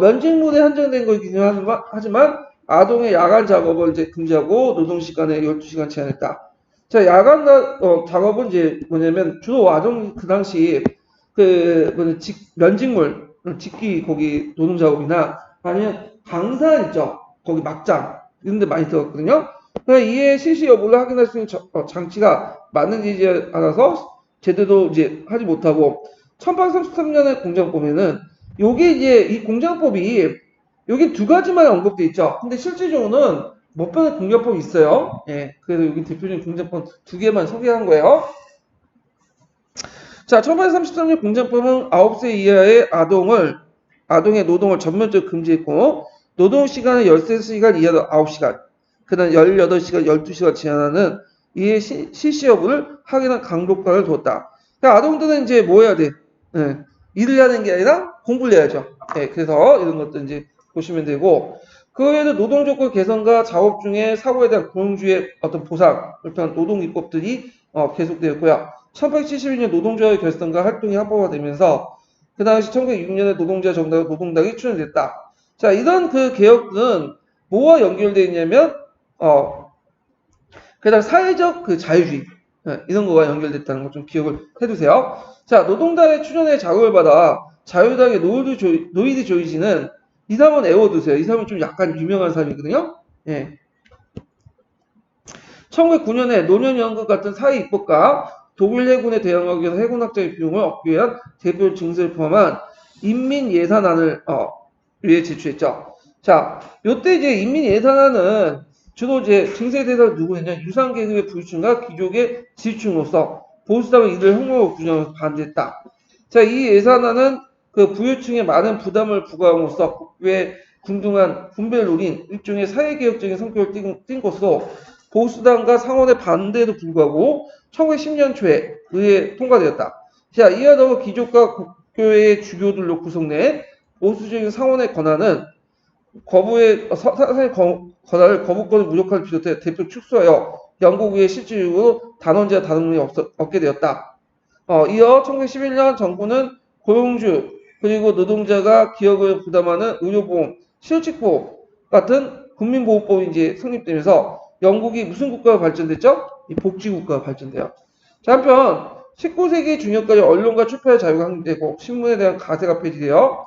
면직물에 한정된 거이긴 하지만 아동의 야간 작업을 이제 금지하고 노동 시간에 12시간 제한했다. 자, 야간 작업은 이제 뭐냐면 주로 아동 그 당시 면직물 직기 거기 노동 작업이나 아니면 강산 있죠. 거기 막장 이런 데 많이 들어갔거든요. 그러니까 이에 실시 여부를 확인할 수 있는 장치가 맞는지 않아서 제대로 이제 하지 못하고 1833년에 공장법에는 요게 이제 이 공장법이 여기 두 가지만 언급돼 있죠. 근데 실질적으로는 몇 번의 공장법이 있어요. 예. 그래서 여기 대표적인 공장법 두 개만 소개한 거예요. 자, 1833년 공장법은 9세 이하의 아동의 노동을 전면적으로 금지했고, 노동 시간은 13시간 이하로 9시간, 그 다음 18시간, 12시간 제한하는 이에 실시 여부를 확인한 강도권을 두었다. 그러니까 아동들은 이제 뭐 해야 돼? 예, 일을 하는 게 아니라 공부를 해야죠. 예, 그래서 이런 것도 이제 보시면 되고, 그 외에도 노동조건 개선과 작업 중에 사고에 대한 고용주의 어떤 보상, 그런 노동입법들이 계속되었고요. 1872년 노동조합의 결성과 활동이 합법화되면서 그 당시 1906년에 노동자 정당 노동당이 출연됐다. 자, 이런 그 개혁은 뭐와 연결되어 있냐면 그다음 사회적 그 자유주의 이런 거와 연결됐다는 거 좀 기억을 해두세요. 자, 노동당의 출연에 자극을 받아 자유당의 노이드 조이지는 이 사람은 애워두세요. 이 사람은 좀 약간 유명한 사람이거든요. 예. 1909년에 노년연금 같은 사회 입법과 독일 해군에 대항하기 위해서 해군학자의 비용을 얻기 위한 대표 증서를 포함한 인민 예산안을 위해 제출했죠. 자, 요때 이제 인민 예산안은 주로 이제 증세 대상 누구였냐? 유상 계급의 부유층과 귀족의 지주층으로서 보수당은 이를 혁명으로 규정해서 반대했다. 자, 이 예산안은 그 부유층에 많은 부담을 부과함으로써 국외 궁중한 분배를 노린 일종의 사회개혁적인 성격을 띈 것으로 보수당과 상원의 반대에도 불구하고 1910년 초에 의회에 통과되었다. 자, 이와 더불어 귀족과 국교의 주교들로 구성된 보수적인 상원의 권한은 사상의 권한을 거부권을 무력화를 비롯해 대표 축소하여 영국의 실질적으로 단원제와 단원이 없게 되었다. 이어 1911년 정부는 고용주 그리고 노동자가 기업을 부담하는 의료보험, 실직보험 같은 국민보호법이 이제 성립되면서 영국이 무슨 국가가 발전됐죠? 이 복지국가가 발전돼요. 자, 한편 19세기 중엽까지 언론과 출판의 자유가 확립되고 신문에 대한 가세가 폐지되어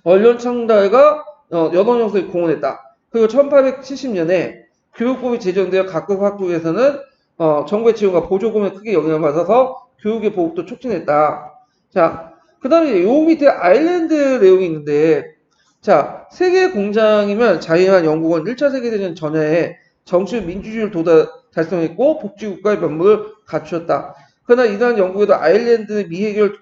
언론 창달과 여론 형성에 공헌했다. 그리고 1870년에 교육법이 제정되어 각국 학교에서는 정부의 지원과 보조금에 크게 영향을 받아서 교육의 보급도 촉진했다. 자, 그 다음에 요 밑에 아일랜드 내용이 있는데 자, 세계 공장이면 자유한 영국은 1차 세계대전 전에 정치 민주주의를 달성했고 복지국가의 면모를 갖추었다. 그러나 이러한 영국에도 아일랜드 미해결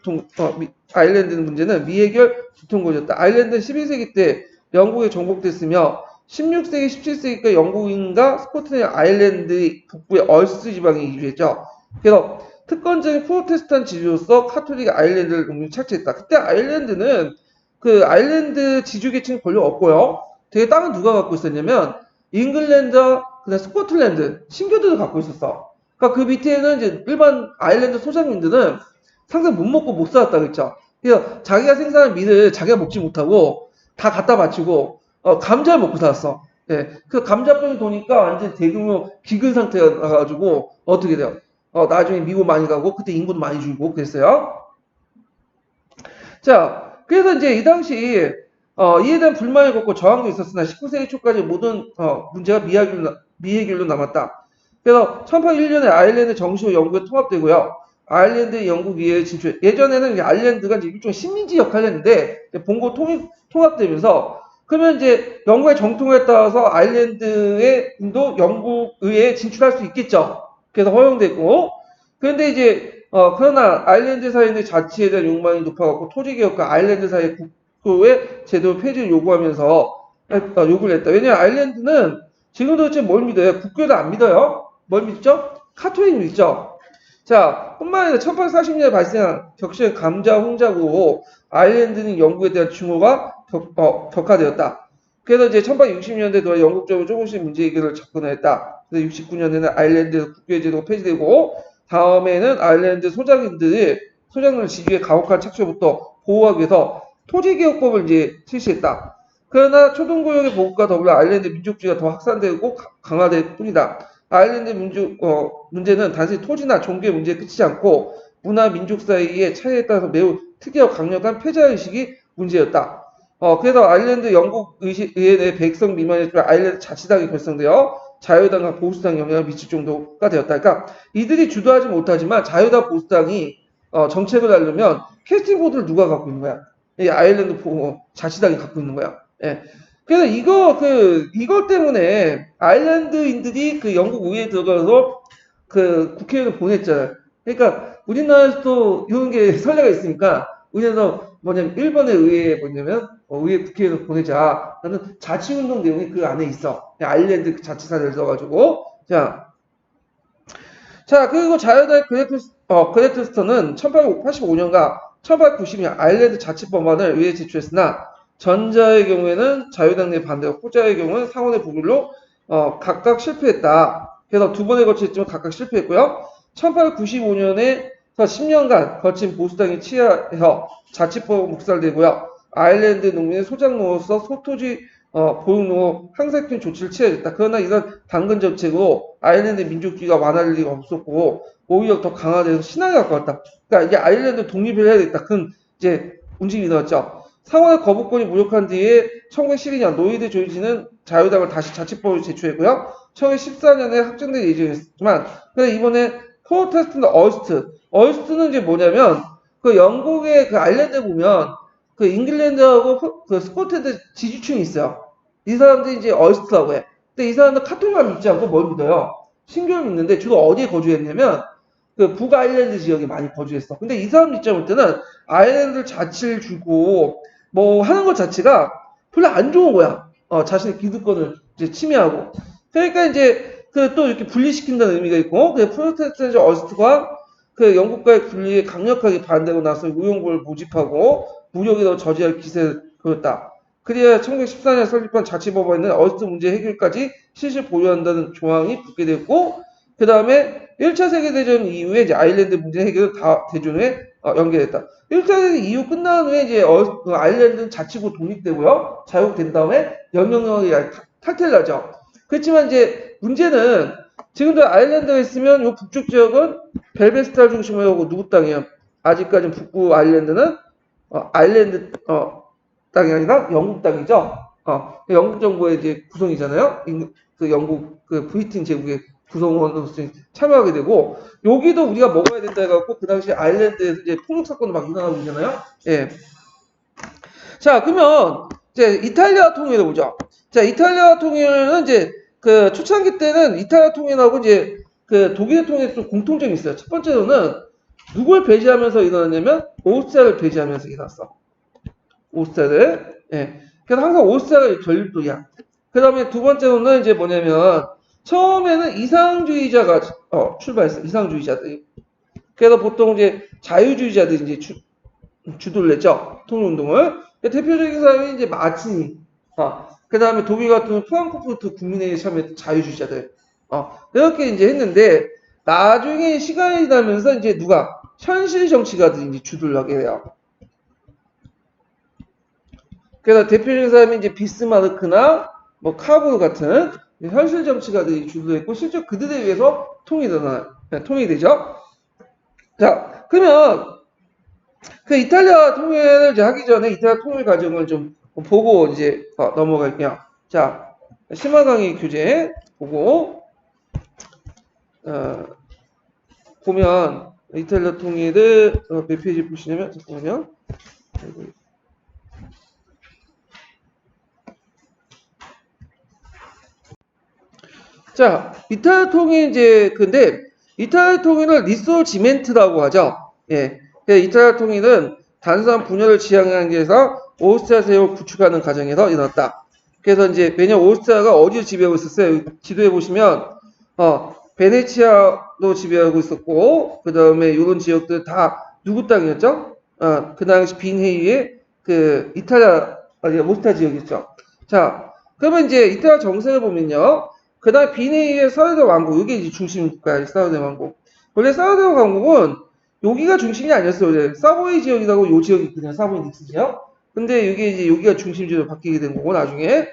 아일랜드 문제는 미해결 두통거리였다. 아일랜드는 12세기 때 영국에 정복됐으며 16세기, 17세기까지 영국인과 스코틀랜드 아일랜드 북부의 얼스 지방에 이주했죠. 그래서 특권적인 프로테스탄 지주로서 카톨릭 아일랜드를 착취했다. 그때 아일랜드는 그 아일랜드 지주 계층이 별로 없고요. 되게 땅은 누가 갖고 있었냐면 잉글랜드, 그다음 스코틀랜드 신교들도 갖고 있었어. 그러니까 그 밑에는 이제 일반 아일랜드 소작민들은 상상 못 먹고 못 살았다 그랬죠. 그래서 자기가 생산한 밀을 자기가 먹지 못하고 다 갖다 바치고 감자를 먹고 살았어. 예, 그 감자병이 도니까 완전 대규모 기근 상태가 나가지고 어떻게 돼요? 나중에 미국 많이 가고 그때 인구도 많이 줄고 그랬어요. 자, 그래서 이제 이 당시 이에 대한 불만이 걷고 저항도 있었으나 19세기 초까지 모든 문제가 미해결로 남았다. 그래서 1801년에 아일랜드 정식으로 영국에 통합되고요. 아일랜드 영국 이해 진출. 예전에는 이제 아일랜드가 이제 일종의 식민지 역할을 했는데 본고 통합되면서 그러면 이제 영국의 정통에 따라서 아일랜드에도 영국 의회에 진출할 수 있겠죠. 그래서 허용됐고 그런데 이제 그러나 아일랜드 사회의 자치에 대한 욕망이 높아갖고 토지개혁과 아일랜드 사회 국교의 제도 폐지를 요구하면서 요구를 했다. 왜냐하면 아일랜드는 지금도 지금 뭘 믿어요? 국교도 안 믿어요? 뭘 믿죠? 카톨릭 믿죠? 자, 뿐만 아니라 1840년에 발생한 격시의 감자 홍자고 아일랜드는 영국에 대한 증오가 격화되었다. 그래서 이제 1860년대 들어 영국적으로 조금씩 문제 해결을 접근했다. 그래서 69년에는 아일랜드 국교의 제도가 폐지되고 다음에는 아일랜드 소장을 지주의 가혹한 착취부터 보호하기 위해서 토지개혁법을 이제 실시했다. 그러나 초등교육의 보급과 더불어 아일랜드 민족주의가 더 확산되고 강화될 뿐이다. 아일랜드 문제는 단순히 토지나 종교의 문제에 그치지 않고 문화 민족 사이의 차이에 따라서 매우 특이하고 강력한 패자의식이 문제였다. 그래서 아일랜드 영국 의회 내 백성 미만이었지만 아일랜드 자치당이 결성되어 자유당과 보수당 영향을 미칠 정도가 되었다. 그러니까 이들이 주도하지 못하지만 자유당 보수당이 정책을 하려면 캐스팅 보드를 누가 갖고 있는 거야? 이 아일랜드 자치당이 갖고 있는 거야. 예. 그래서 이것 때문에 아일랜드인들이 그 영국 의회에 들어가서 그 국회의원을 보냈잖아요. 그러니까 우리나라에서도 이런 게 선례가 있으니까 우리나라에서 뭐냐면 일본의 의회에 뭐냐면 의회 국회의원을 보내자. 나는 자치운동 내용이 그 안에 있어. 아일랜드 자치사를 써가지고 자 그리고 자유당 그레트스턴은 1885년과 1890년 아일랜드 자치법안을 의회에 제출했으나 전자의 경우에는 자유당 내 반대고 후자의 경우는 상원의 부결로 각각 실패했다. 그래서 두 번에 걸쳤지만 각각 실패했고요. 1895년에 10년간 거친 보수당이 치하해서 자치법 묵살되고요. 아일랜드 농민의 소작농으로서 소토지 보육농업 항색균 조치를 취하였다. 그러나 이런 당근 정책으로 아일랜드 민족주의가 완화될 리가 없었고 오히려 더 강화돼서 신앙에 가까웠다. 그러니까 이게 아일랜드 독립을 해야 되겠다. 큰 이제 움직임이 나왔죠. 상원의 거부권이 무력한 뒤에 1912년 노이드 조이지는 자유당을 다시 자치법을 제출했고요. 1914년에 확정될 예정이었지만 근데 이번에 프로테스탄트 얼스트는 이제 뭐냐면 그 영국의 그 아일랜드에 보면 그 잉글랜드하고 그 스코틀랜드 지주층이 있어요. 이 사람들이 이제 얼스트라고 해. 근데 이 사람들 카톨릭만 믿지 않고 뭘 믿어요? 신교를 믿는데 주로 어디에 거주했냐면 그 북아일랜드 지역에 많이 거주했어. 근데 이 사람 입장 볼 때는 아일랜드 자치를 주고 뭐 하는 것 자체가 별로 안 좋은 거야. 자신의 기득권을 이제 침해하고. 그러니까 이제 그 또 이렇게 분리시킨다는 의미가 있고, 그 프로테스탄트 얼스트가 그 영국과의 분리에 강력하게 반대하고 나서 의용부를 모집하고 무력에 저지할 기세를 보였다. 그래야 1914년 설립한 자치법원에는 얼스트 문제 해결까지 실실 보유한다는 조항이 붙게 됐고, 그 다음에 1차 세계대전 이후에 이제 아일랜드 문제 해결을 다 대전에 연계됐다. 1차 세계 이후 끝난 후에 이제 아일랜드는 자치구 독립되고요. 자유된 다음에 영영영이 탈퇴를 하죠. 그렇지만 이제 문제는 지금도 아일랜드가 있으면 이 북쪽 지역은 벨베스타를 중심으로 하고 누구 땅이에요? 아직까지는 북부 아일랜드는 아일랜드 땅이 아니라 영국 땅이죠. 영국 정부의 이제 구성이잖아요. 그 영국 그 브리튼 제국의 구성원으로서 참여하게 되고 여기도 우리가 먹어야 된다 해갖고 그 당시 아일랜드에서 이제 폭력 사건도 막 일어나고 있잖아요. 예. 자 그러면 이제 이탈리아 통일을 보죠. 자 이탈리아 통일은 이제 그 초창기 때는 이탈리아 통일하고 이제 그 독일의 통일에 좀 공통점이 있어요. 첫 번째로는 누굴 배제하면서 일어났냐면 오스트리아를 배제하면서 일어났어. 오스트리아를. 예. 그래서 항상 오스트리아가 전립도야. 그 다음에 두 번째로는 이제 뭐냐면 처음에는 이상주의자가 출발했어. 이상주의자들이. 그래서 보통 이제 자유주의자들이 이제 주도를 냈죠. 통일운동을. 대표적인 사람이 이제 마치니. 그 다음에 독일 같은 경우는 프랑크푸르트 국민회의에 참여했던 자유주의자들. 이렇게 이제 했는데, 나중에 시간이 지나면서 이제 누가? 현실 정치가들이 이제 주도를 하게 돼요. 그래서 대표적인 사람이 이제 비스마르크나 뭐 카브르 같은 현실 정치가들이 주도했고, 실제 그들에 의해서 통일이 되죠. 자, 그러면 그 이탈리아 통일을 이제 하기 전에 이탈리아 통일 과정을 좀 보고 이제 넘어갈게요. 자, 심화강의 교재 보고 보면 이탈리아 통일을 몇 페이지 보시냐면 잠깐만요. 자, 이탈리아 통일 이제 근데 이탈리아 통일을 리소지멘트라고 하죠. 예, 이탈리아 통일은 단순한 분열을 지향하기 위해서 오스트리아 세력을 구축하는 과정에서 일어났다. 그래서 이제 매년 오스트리아가 어디를 지배하고 있었어요? 지도에 보시면 베네치아도 지배하고 있었고 그 다음에 이런 지역들 다 누구 땅이었죠? 그 당시 빈헤이의 그 이탈리아 오스트리아 지역이었죠. 자, 그러면 이제 이탈리아 정세를 보면요. 그 다음 빈헤이의 사르드 왕국, 이게 이제 중심 국가예요. 사르드 왕국. 원래 사르드 왕국은 여기가 중심이 아니었어요. 원래 사보이 지역이라고 요 지역이 그냥 사보이 닉스 지역. 근데 이게 이제 여기가 중심지로 바뀌게 된 거고 나중에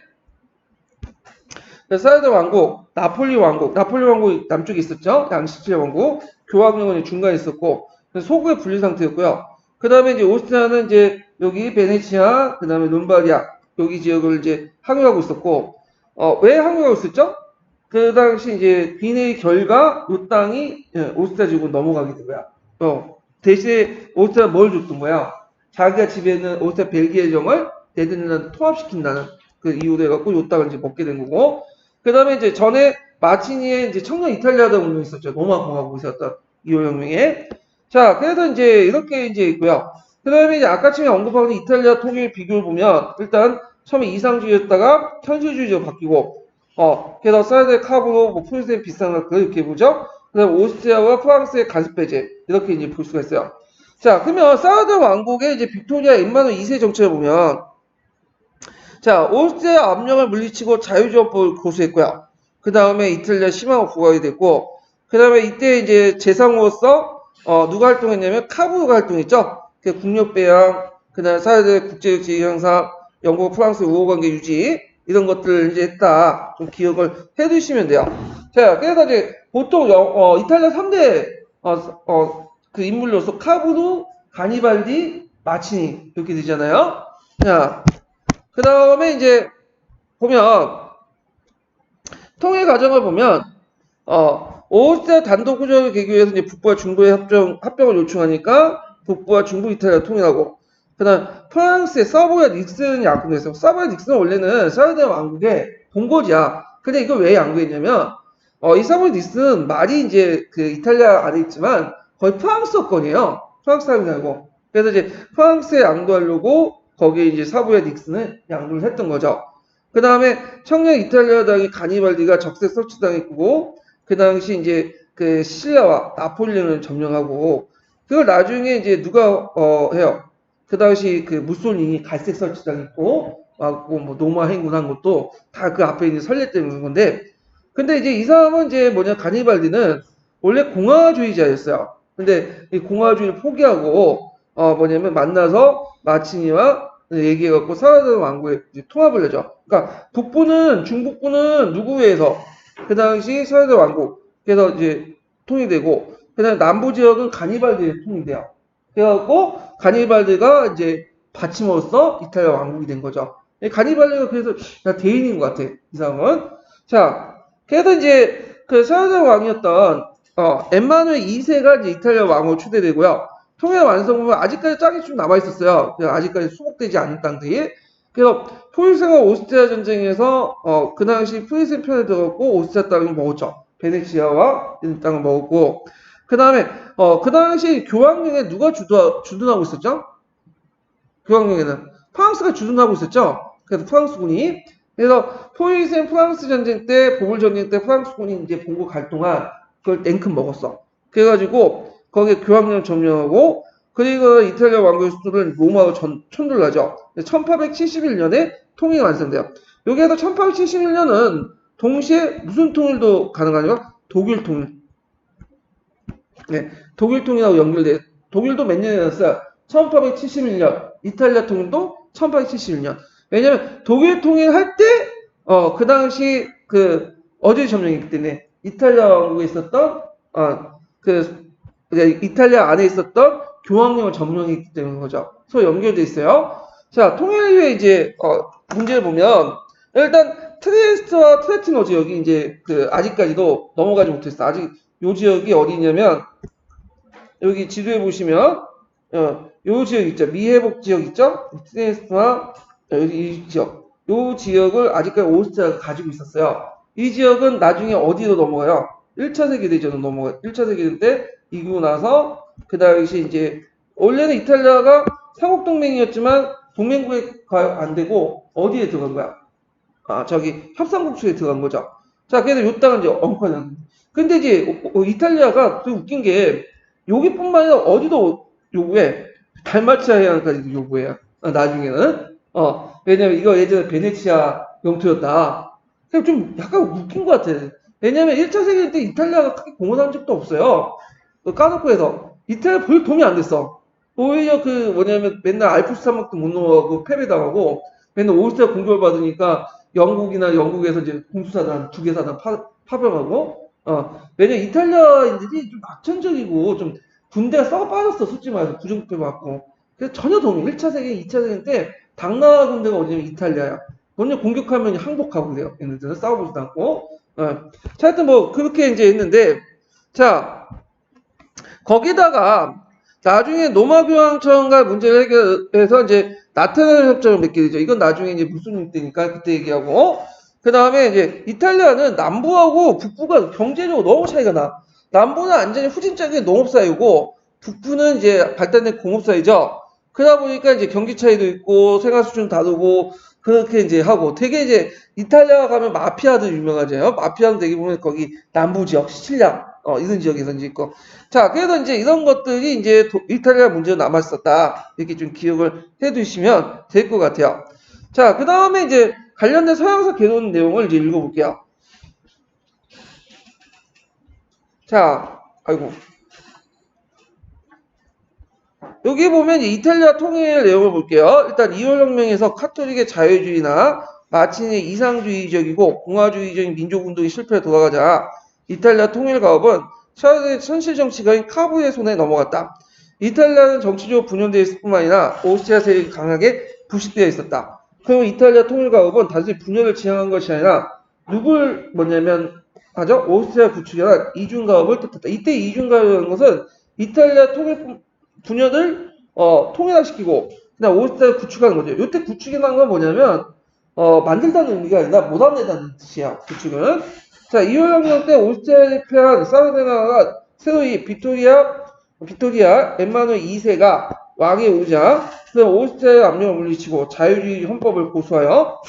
사르드 왕국, 나폴리 왕국 남쪽에 있었죠. 양시칠 왕국, 교황령은 중간에 있었고 소국의 분리 상태였고요. 그 다음에 이제 오스트리아는 이제 여기 베네치아, 그 다음에 롬바디아 여기 지역을 이제 항유하고 있었고 왜 항유하고 있었죠? 그 당시 이제 빈의 결과 이 땅이 오스트리아 지역으로 넘어가게 된 거야. 대신에 오스트리아 뭘 줬던 거야? 자기가 지배하는 오스트리아 벨기에 정을 네덜란드 통합시킨다는 그 이유로 해갖고 이 땅을 이제 먹게 된 거고. 그 다음에 이제 전에 마치니에 이제 청년 이탈리아다 운동이 있었죠. 로마 공화국이 있었던 2월 혁명에. 자, 그래서 이제 이렇게 이제 있고요. 그 다음에 이제 아까 전에 언급한 이탈리아 통일 비교를 보면 일단 처음에 이상주의였다가 현실주의로 바뀌고 그래서 사르데 카브로 뭐 프랑스의 비슷한 걸 이렇게 보죠. 그다음 오스트리아와 프랑스의 간섭 배제 이렇게 이제 볼 수가 있어요. 자, 그러면 사르데 왕국의 이제 빅토리아 엠마누엘 2세 정책을 보면 자, 오스트리아 압력을 물리치고 자유조업을 고수했고요. 그 다음에 이탈리아 심화가 부각이 됐고, 그 다음에 이때 이제 재상으로서 누가 활동했냐면 카브르가 활동했죠. 그 국력 배양, 그 다음에 사회적 국제적 지위 향상, 영국, 프랑스 우호 관계 유지 이런 것들을 이제 했다. 좀 기억을 해두시면 돼요. 자, 그래서 이제 보통 이탈리아 3대 그 인물로서 카브르, 가니발디, 마치니 이렇게 되잖아요. 자, 그 다음에 이제 보면 통일 과정을 보면 오스트리아 단독 구조를 계기 위해서 이제 북부와 중부의 합병을 요청하니까 북부와 중부 이탈리아 통일하고 그다음 프랑스의 서브웨이 닉슨이 양분했어요. 서브웨이 닉슨은 원래는 사르데 왕국의 본거지야. 근데 이걸 왜 양분했냐면 이 서브웨이 닉슨은 말이 이제 그 이탈리아 안에 있지만 거의 프랑스어권이에요. 프랑스 사람이 아니고. 그래서 이제 프랑스에 양도하려고 거기에 이제 서브웨이 닉슨을 양도를 했던 거죠. 그 다음에 청년 이탈리아당이 가니발디가 적색 설치당했고 그 당시 이제 그 시리아와 나폴레옹을 점령하고 그걸 나중에 이제 누가 해요? 그 당시 그 무솔리니 갈색 설치당했고 뭐 노마 행군한 것도 다 그 앞에 있는 선례 때문인 건데 근데 이제 이 사람은 이제 뭐냐 가니발디는 원래 공화주의자였어요. 근데 이 공화주의를 포기하고 뭐냐면 만나서 마치니와 얘기해갖고 사라진 왕국에 통합을 내죠. 그러니까 북부는 중북부는 누구 위해서 그 당시 사라진 왕국 그래서 이제 통일되고 그다음 남부 지역은 가니발디에 통일돼요. 그래갖고 가니발디가 이제 받침으로써 이탈리아 왕국이 된 거죠. 가니발디가 그래서 대인인 것 같아 이 사람은. 자, 그래서 이제 그 사라진 왕이었던 엠마누엘 2세가 이제 이탈리아 왕으로 추대되고요. 통일 완성 부분 아직까지 짝이 좀 남아 있었어요. 아직까지 수복되지 않은 땅들이. 그래서 프랑스가 오스트리아 전쟁에서 그 당시 프랑스 편에 들어갔고 오스트리아 땅을 먹었죠. 베네치아와 이런 땅을 먹었고 그 다음에 그 당시 교황령에 누가 주둔하고 있었죠? 교황령에는 프랑스가 주둔하고 있었죠. 그래서 프랑스군이 그래서 포위센 프랑스 전쟁 때 보불 전쟁 때 프랑스군이 이제 봉고 갈 동안 그걸 냉큼 먹었어. 그래가지고 거기에 교황령 점령하고 그리고 이탈리아 왕국의 수도를 로마로 천돌라죠. 1871년에 통일이 완성돼요. 여기에서 1871년은 동시에 무슨 통일도 가능하냐면 독일 통일. 네, 독일 통일하고 연결돼. 독일도 몇 년에 났어요? 1871년. 이탈리아 통일도 1871년. 왜냐면 독일 통일할 때, 그 당시 어제 점령이기 때문에 이탈리아 왕국에 있었던, 이탈리아 안에 있었던 교황령을 점령했기 때문인 거죠. 서로 연결돼 있어요. 자, 통일 이후에 이제, 문제를 보면, 일단 트리에스트와 트레티노 지역이 이제 아직까지도 넘어가지 못했어. 아직 요 지역이 어디냐면, 여기 지도에 보시면 요 지역 있죠. 미해복 지역 있죠. 트레스트와 이 지역. 요 지역을 아직까지 오스트리아가 가지고 있었어요. 이 지역은 나중에 어디로 넘어가요? 1차 세계대전으로 넘어가요. 1차 세계대전 때 이기고 나서 그 당시 이제 원래는 이탈리아가 삼국동맹이었지만 동맹국에 안 되고 어디에 들어간 거야? 저기 협상국수에 들어간 거죠. 자, 그래서 요 땅은 이제 엉커는. 근데 이제 이탈리아가 또 웃긴 게 여기뿐만 아니라 어디도 요구해. 달마치아 해안까지도 요구해요. 나중에는. 왜냐면 이거 예전에 베네치아 영토였다. 좀 약간 웃긴 것 같아. 왜냐면 1차 세계대전 때 이탈리아가 크게 공헌한 적도 없어요. 까놓고 해서. 이탈리아 별 도움이 안 됐어. 오히려 뭐냐면 맨날 알프스 사막도 못 넘어가고 패배당하고 맨날 오스트리아 공격을 받으니까 영국에서 이제 공수사단, 두개사단 파병하고, 왜냐면 이탈리아인들이 좀 낙천적이고, 좀 군대가 썩어 빠졌어, 솔직히 말해서. 부정부패 받고. 그래서 전혀 도움이, 1차 세계, 2차 세계 때, 당나라 군대가 어디냐면 이탈리아야. 먼저 공격하면 항복하고 그래요. 얘네들은 싸워보지도 않고. 자, 하여튼 뭐, 그렇게 이제 했는데, 자, 거기다가, 나중에 로마 교황청과 문제를 해결해서 이제 나트랑 협정을 맺게 되죠. 이건 나중에 이제 무슨 때니까 그때 얘기하고. 그 다음에 이제 이탈리아는 남부하고 북부가 경제적으로 너무 차이가 나. 남부는 완전히 후진적인 농업사회고 북부는 이제 발달된 공업사회죠. 그러다 보니까 이제 경기 차이도 있고 생활 수준 다르고 그렇게 이제 하고 되게 이제 이탈리아 가면 마피아들 유명하죠. 마피아는 되게 보면 거기 남부 지역, 시칠리아 이런 지역에서 이제 있고. 자, 그래서 이제 이런 것들이 이제 이탈리아 문제로 남았었다. 이렇게 좀 기억을 해 두시면 될 것 같아요. 자, 그 다음에 이제 관련된 서양사 개론 내용을 이제 읽어볼게요. 자, 아이고. 여기 보면 이탈리아 통일 내용을 볼게요. 일단 이월혁명에서 카톨릭의 자유주의나 마틴의 이상주의적이고 공화주의적인 민족운동이 실패에 돌아가자 이탈리아 통일 가업은 샤르의 천실정치가인 카부의 손에 넘어갔다. 이탈리아는 정치적으로 분열되어 있을 뿐만 아니라 오스트리아 세력이 강하게 부식되어 있었다. 그럼 이탈리아 통일 가업은 단순히 분열을 지향한 것이 아니라 누굴 뭐냐면 하죠? 오스트리아 구축이 아니라 이중가업을 뜻했다. 이때 이중가업이라는 것은 이탈리아 통일 분열을 통일화시키고 그냥 오스트리아 구축하는 거죠. 이때 구축이라는 건 뭐냐면 만들다는 의미가 아니라 몰아내다는 뜻이야. 구축은. 자, 이월혁명 때 오스트리아를 패한 사르데나가 새로이 비토리아 엠마누엘 2세가 왕에 오르자 그럼 오스트리아의 압력을 물리치고 자유주의 헌법을 고수하여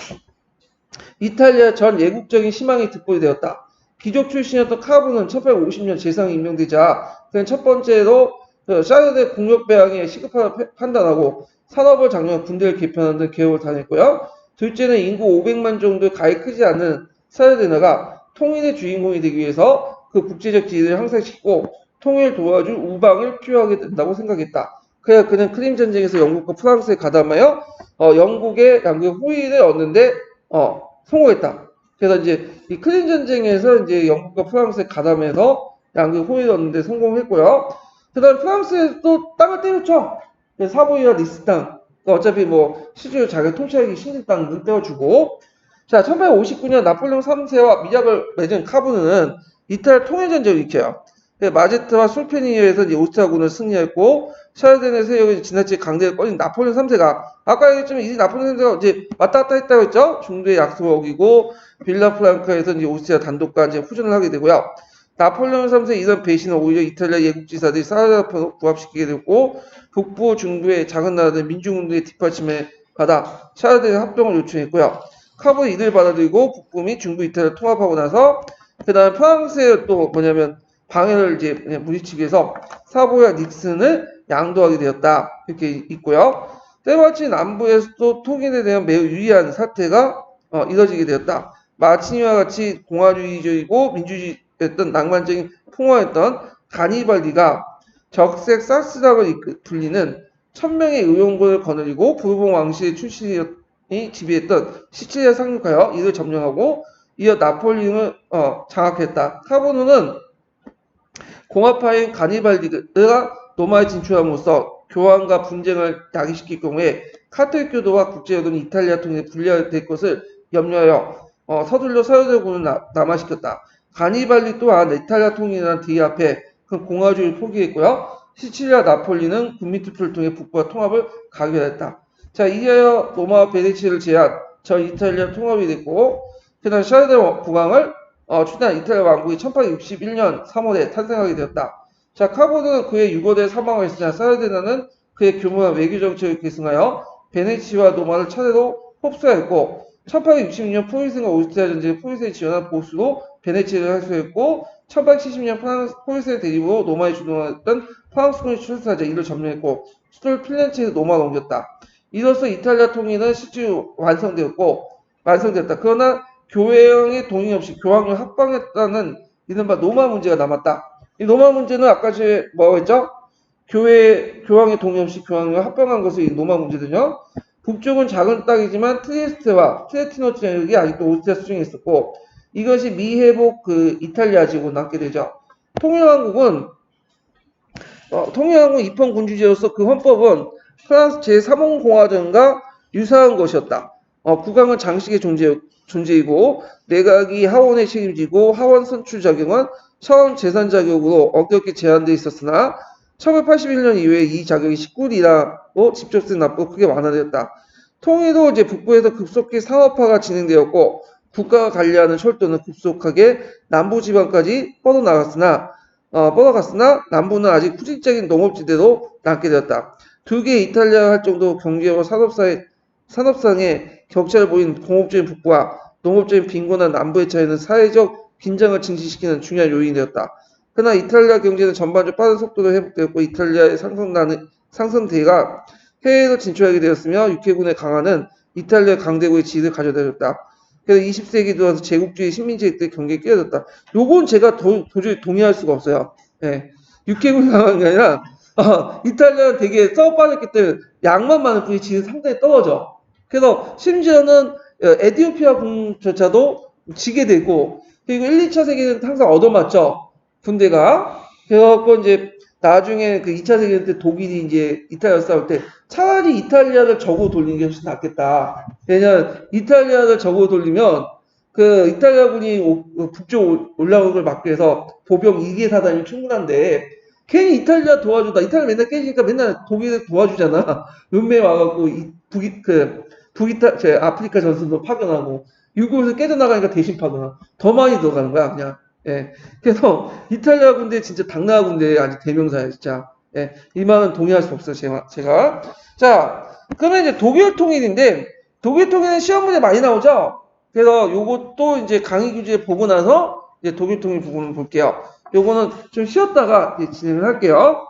이탈리아 전 예국적인 희망이 득보이 되었다. 귀족 출신이었던 카부는 1850년 재상에 임명되자 그는 첫 번째로 샤르데 공격배양에 시급하다고 판단하고 산업을 장려한 군대를 개편하는 등 개혁을 단행했고요. 둘째는 인구 500만 정도의 가히 크지 않은 사르데나가 통일의 주인공이 되기 위해서 그 국제적 지위를 향상시키고 통일을 도와줄 우방을 필요하게 된다고 생각했다. 그래야 그는 크림 전쟁에서 영국과 프랑스에 가담하여 영국의 양국의 호의를 얻는데 성공했다. 그래서 이제 이 크림 전쟁에서 이제 영국과 프랑스에 가담해서 양국의 호의를 얻는데 성공했고요. 그 다음 프랑스에도 땅을 때려쳐. 사보이와 니스 땅. 어차피 뭐 실제로 자기가 통치하기 힘든 땅을 떼어주고. 자, 1859년 나폴레옹 3세와 미약을 맺은 카부는 이탈리아 통일전쟁을 일으켜요. 마제트와 솔페니에서 오스트리아군을 승리했고 샤르데네 세력이 지나치게 강대를 꺼린 나폴레옹 3세가 아까 얘기했지만 이 나폴레옹 3세가 이제 왔다 갔다 했다고 했죠. 중도의 약속을 어기고 빌라프랑카에서 이제 오스트리아 단독과 이제 후전을 하게 되고요. 나폴레옹 3세 이런 배신은 오히려 이탈리아 예국지사들이 사라자폰을 부합시키게 됐고 북부 중부의 작은 나라들 민중운동의 뒷받침에 받아 샤르데에 합동을 요청했고요. 카보는 이들 받아들이고 북부 및 중부 이탈리아를 통합하고 나서 그 다음에 프랑스에 또 뭐냐면 방해를 이제 물리치기 위해서 사보야 닉슨을 양도하게 되었다. 이렇게 있고요. 때마침 남부에서도 통일에 대한 매우 유리한 사태가 이뤄지게 되었다. 마치 이와 같이 공화주의적이고 민주주의였던 낭만적인 풍화였던 가니발디가 적색 사스락을 불리는 1000명의 의원군을 거느리고 부르봉 왕실의 출신이 지배했던 시칠리아 상륙하여 이를 점령하고 이어 나폴리옹을 장악했다. 카보노는 공화파인 가니발디가 로마에 진출함으로써 교황과 분쟁을 야기시킬 경우에 카톨릭교도와 국제여론이 이탈리아 통일에 불리할 것을 염려하여 서둘러 사유대군을 남하시켰다. 가니발디 또한 이탈리아 통일이라는 대의 앞에 그 공화주의를 포기했고요. 시칠리아 나폴리는 국민투표를 통해 북부와 통합을 가결했다. 자, 이하여 로마와 베네치아를 제한 전 이탈리아 통합이 됐고 그 다음 샤르데 국왕을 추대한 이탈리아 왕국이 1861년 3월에 탄생하게 되었다. 자, 카보는 그의 6월에 사망하였으나 사르데나는 그의 교묘한 외교 정책을 계승하여 베네치아와 로마를 차례로 흡수하였고 1866년 포이슨과 오스트리아 전쟁에 포이슨이 지원한 보수로 베네치아를 활수했고 1870년 포이슨의 대립으로 로마에 주둔했던 프랑스군이 출사하자 이를 점령했고 수도를 필렌체에서 로마로 옮겼다. 이로써 이탈리아 통일은 실제로 완성되었다. 그러나 교회형의 동의 없이 교황을 합방했다는 이른바 로마 문제가 남았다. 이 로마 문제는 아까 제가 뭐라고 했죠? 교황의 동의 없이 교황을 합방한 것이 이 로마 문제거든요. 북쪽은 작은 땅이지만 트리에스테와 트레티노 지역이 아직도 오스트리아 수중에 있었고 이것이 미회복 이탈리아 지역으로 남게 되죠. 통일왕국은 입헌군주제로서 그 헌법은 프랑스 제3홍공화정과 유사한 것이었다. 국왕은 장식의 존재이고 내각이 하원에 책임지고 하원 선출 자격은 처음 재산 자격으로 엄격히 제한되어 있었으나 1981년 이후에 이 자격이 19이라고 직접 쓴 납부가 크게 완화되었다. 통일도 이제 북부에서 급속히 상업화가 진행되었고 국가가 관리하는 철도는 급속하게 남부지방까지 뻗어갔으나 남부는 아직 후진적인 농업지대로 남게 되었다. 두 개의 이탈리아가 할 정도 경제와 산업상의 격차를 보인 공업적인 북부와 농업적인 빈곤한 남부의 차이는 사회적 긴장을 증식시키는 중요한 요인이 되었다. 그러나 이탈리아 경제는 전반적으로 빠른 속도로 회복되었고 이탈리아의 상승대가 해외로 진출하게 되었으며 육해군의 강화는 이탈리아 강대국의 지위를 가져다줬다. 그래서 20세기 들어서 제국주의 식민지들의 경계에 끼어졌다. 요건 제가 도저히 동의할 수가 없어요. 예. 육해군이 강한 게 아니라 이탈리아는 되게 썩어 빠졌기 때문에 양만 많은 뿐이 지위 상당히 떨어져. 그래서 심지어는 에티오피아 군조차도 지게 되고 그리고 1, 2차 세계대전 항상 얻어맞죠. 군대가. 그래갖고 이제 나중에 그 2차 세계대전 때 독일이 이제 이탈리아 싸울 때 차라리 이탈리아를 적으로 돌리는 게 훨씬 낫겠다. 왜냐면 이탈리아를 적으로 돌리면 그 이탈리아군이 북쪽 올라오는 걸 막기 위해서 보병 2개 사단이 충분한데 괜히 이탈리아 도와주다. 이탈리아 맨날 깨지니까 맨날 독일을 도와주잖아. 룸메 와갖고 아프리카 전선도 파견하고 유럽에서 깨져나가니까 대신 파견하고 더 많이 들어가는 거야 그냥. 예. 그래서 이탈리아 군대 진짜 당나라 군대 아주 대명사야 진짜. 예. 이 말은 동의할 수 없어요 제가. 자 그러면 이제 독일 통일인데 독일 통일은 시험 문제 많이 나오죠. 그래서 요것도 이제 강의 규제 보고 나서 이제 독일 통일 부분을 볼게요. 요거는 좀 쉬었다가 진행을 할게요.